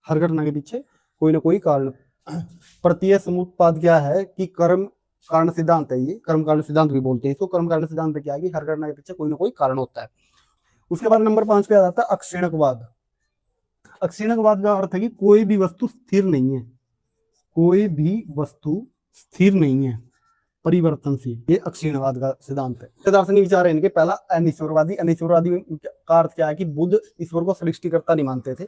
हर घटना के पीछे कोई ना कोई कारण। प्रत्यय समुत्पाद क्या है कि कर्म कारण सिद्धांत है, ये कर्म कारण सिद्धांत भी बोलते हैं इसको। कर्म कारण सिद्धांत में क्या है कि हर घटना के पीछे कोई ना कोई कारण होता है। उसके बाद नंबर 5 पे आ जाता है अक्षीणकवाद। अक्षीणकवाद का अर्थ है कि कोई भी वस्तु स्थिर नहीं है। कोई भी वस्तु स्थिर नहीं है, परिवर्तनशील। ये अक्षीणवाद का सिद्धांत है। दार्शनिक विचार है इनके। पहला अनिश्वरवादी। अनिश्वरवादी का अर्थ क्या है कि बुद्ध ईश्वर को सृष्टिकर्ता नहीं मानते थे।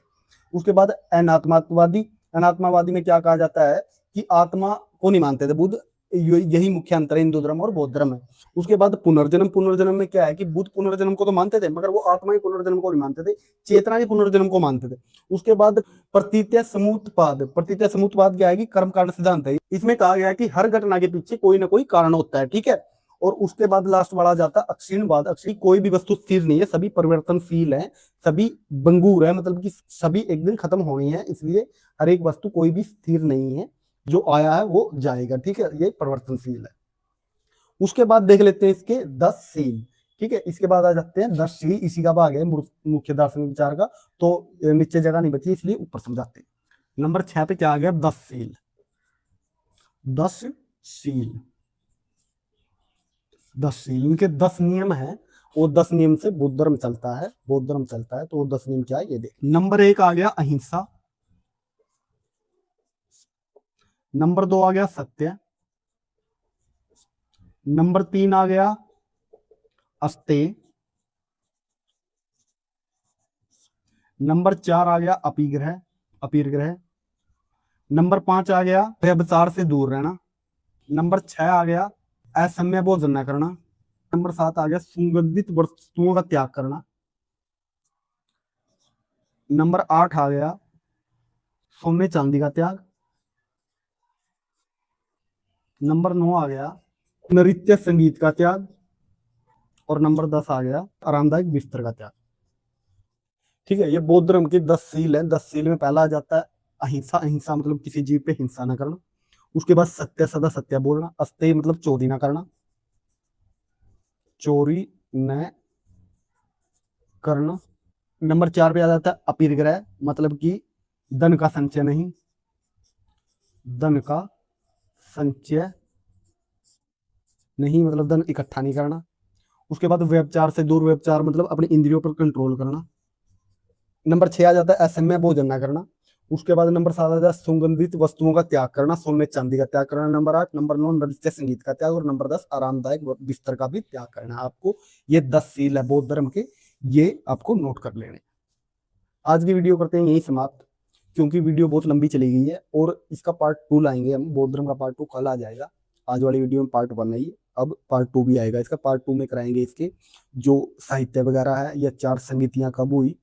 उसके बाद अनात्मावादी। अनात्मावादी में क्या कहा जाता है कि आत्मा को नहीं मानते थे बुद्ध। यही मुख्य अंतर है हिंदू धर्म और बौद्ध धर्म में। उसके बाद पुनर्जन्म। पुनर्जन्म में क्या है कि बुद्ध पुनर्जन्म को तो मानते थे, मगर वो आत्मा के पुनर्जन्म को नहीं मानते थे, चेतना के पुनर्जन्म को मानते थे। उसके बाद प्रतीत्य समूतपाद। प्रतीत्य समूतपाद क्या है कि कर्म कारण सिद्धांत है। इसमें कहा गया है कि हर घटना के पीछे कोई ना कोई कारण होता है, ठीक है। और उसके बाद लास्ट वाला जाता है अक्षीणवाद। अक्षीण, कोई भी वस्तु स्थिर नहीं है, सभी परिवर्तनशील है, सभी बंगूर है, मतलब कि सभी एक दिन खत्म होनी है, इसलिए हर एक वस्तु कोई भी स्थिर नहीं है, जो आया है वो जाएगा, ठीक है, ये परिवर्तनशील है। उसके बाद देख लेते हैं इसके 10 सील, ठीक है। इसके बाद आ जाते हैं 10 सील। इसी का भाग है मुख्य दार्शनिक विचार का, तो नीचे जगह नहीं बची इसलिए ऊपर समझाते हैं। नंबर 6 पे क्या आ गया? 10 सील। 10 सील, 10 सील, इनके 10 नियम है। वो 10 नियम से बौद्ध धर्म चलता है, बौद्ध धर्म चलता है। तो वो 10 नियम क्या है ये देख। नंबर 1 आ गया अहिंसा। नंबर 2 आ गया सत्य। नंबर 3 आ गया अस्तेय। नंबर 4 आ गया अपीग्रह, अपीग्रह। नंबर 5 आ गया व्यभिचार से दूर रहना। नंबर 6 आ गया असम्य भोजन न करना। नंबर 7 आ गया सुगंधित वस्तुओं का त्याग करना। नंबर 8 आ गया सोने चांदी का त्याग। नंबर 9 आ गया नृत्य संगीत का त्याग। और नंबर 10 आ गया आरामदायक बिस्तर का त्याग। ठीक है, ये बौद्ध धर्म की 10 सील है। 10 सील में पहला आ जाता है अहिंसा। अहिंसा मतलब किसी जीव पे हिंसा न करना। उसके बाद सत्य, सदा सत्य बोलना। अस्तेय मतलब चोरी ना करना, चोरी न करना। नंबर 4 पे आ जाता है अपरिग्रह, मतलब कि धन का संचय नहीं, धन का संचय नहीं मतलब धन इकट्ठा नहीं करना। उसके बाद व्यभिचार से दूर। व्यभिचार मतलब अपनी इंद्रियों पर कंट्रोल करना। नंबर 6 आ जाता है असमय भोजन ना करना। उसके बाद नंबर 7 आ जाता है सुगंधित वस्तुओं का त्याग करना, सोने चांदी का त्याग करना। नंबर 8, नंबर 9 नृत्य संगीत का त्याग। और नंबर 10 आरामदायक बिस्तर का भी त्याग करना। आपको ये 10 सील है बौद्ध धर्म के, ये आपको नोट कर लेने। आज की वीडियो करते हैं यही समाप्त, क्योंकि वीडियो बहुत लंबी चली गई है और इसका पार्ट 2 लाएंगे हम। बौद्ध धर्म का पार्ट 2 कल आ जाएगा। आज वाली वीडियो में पार्ट 1 है ये, अब पार्ट 2 भी आएगा। इसका पार्ट 2 में कराएंगे इसके जो साहित्य वगैरह है, या 4 संगीतियां कब हुई,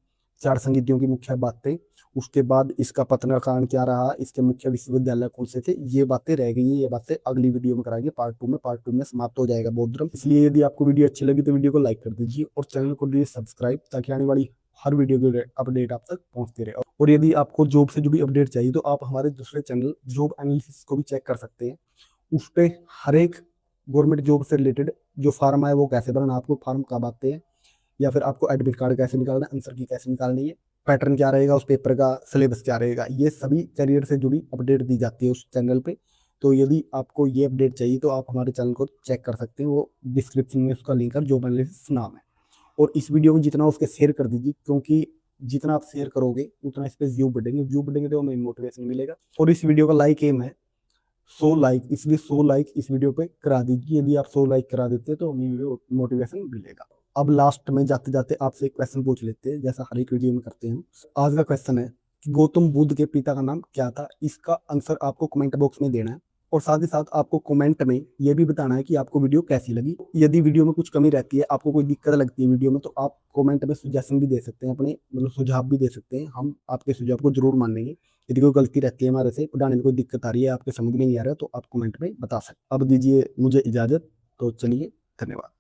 4 संगीतियों की मुख्य बातें। उसके बाद इसका पतन का कारण क्या रहा, इसके मुख्य विश्वविद्यालय कौन से थे, ये बातें रह गई हैं। ये बातें अगली वीडियो में कराएंगे पार्ट 2 में। पार्ट 2 में समाप्त हो जाएगा बौद्ध धर्म। इसलिए यदि आपको वीडियो अच्छी लगी तो वीडियो को लाइक कर दीजिए और चैनल को दीजिए सब्सक्राइब, ताकि आने वाली हर वीडियो की अपडेट आप तक पहुंचती रहे। और यदि आपको जॉब से जुड़ी अपडेट चाहिए तो आप हमारे दूसरे चैनल जॉब एनालिसिस को भी चेक कर सकते हैं। उस पर हर एक गवर्नमेंट जॉब से रिलेटेड जो फार्म है वो कैसे भरना, आपको फार्म कब आते हैं, या फिर आपको एडमिट कार्ड कैसे निकालना है, आंसर की कैसे निकालनी है, पैटर्न क्या रहेगा उस पेपर का, सिलेबस क्या रहेगा, ये सभी करियर से जुड़ी अपडेट दी जाती है उस चैनल पे। तो यदि आपको ये अपडेट चाहिए तो आप हमारे चैनल को चेक कर सकते हैं, वो डिस्क्रिप्शन में उसका लिंक है, जॉब एनालिसिस नाम है। और इस वीडियो को जितना उसके शेयर कर दीजिए, क्योंकि जितना आप शेयर करोगे उतना इस पे व्यू बढ़ेंगे। व्यू बढ़ेंगे तो हमें मोटिवेशन मिलेगा। और इस वीडियो का लाइक एम है 100 लाइक, इसलिए 100 लाइक इस वीडियो पे करा दीजिए। यदि आप 100 लाइक करा देते हैं तो हमें मोटिवेशन मिलेगा। अब लास्ट में जाते जाते आपसे एक क्वेश्चन पूछ लेते हैं, जैसा हर एक वीडियो में करते हैं। आज का क्वेश्चन है कि गौतम बुद्ध के पिता का नाम क्या था। इसका आंसर आपको कमेंट बॉक्स में देना है, और साथ ही साथ आपको कमेंट में ये भी बताना है कि आपको वीडियो कैसी लगी। यदि वीडियो में कुछ कमी रहती है, आपको कोई दिक्कत लगती है वीडियो में, तो आप कमेंट में सुजेशन भी दे सकते हैं, अपने मतलब सुझाव भी दे सकते हैं। हम आपके सुझाव को जरूर मानेंगे। यदि कोई गलती रहती है हमारे से पढ़ाने में, कोई दिक्कत आ रही है, आपके समझ में नहीं आ रहा है, तो आप कमेंट में बता सकते। अब दीजिए मुझे इजाजत, तो चलिए, धन्यवाद।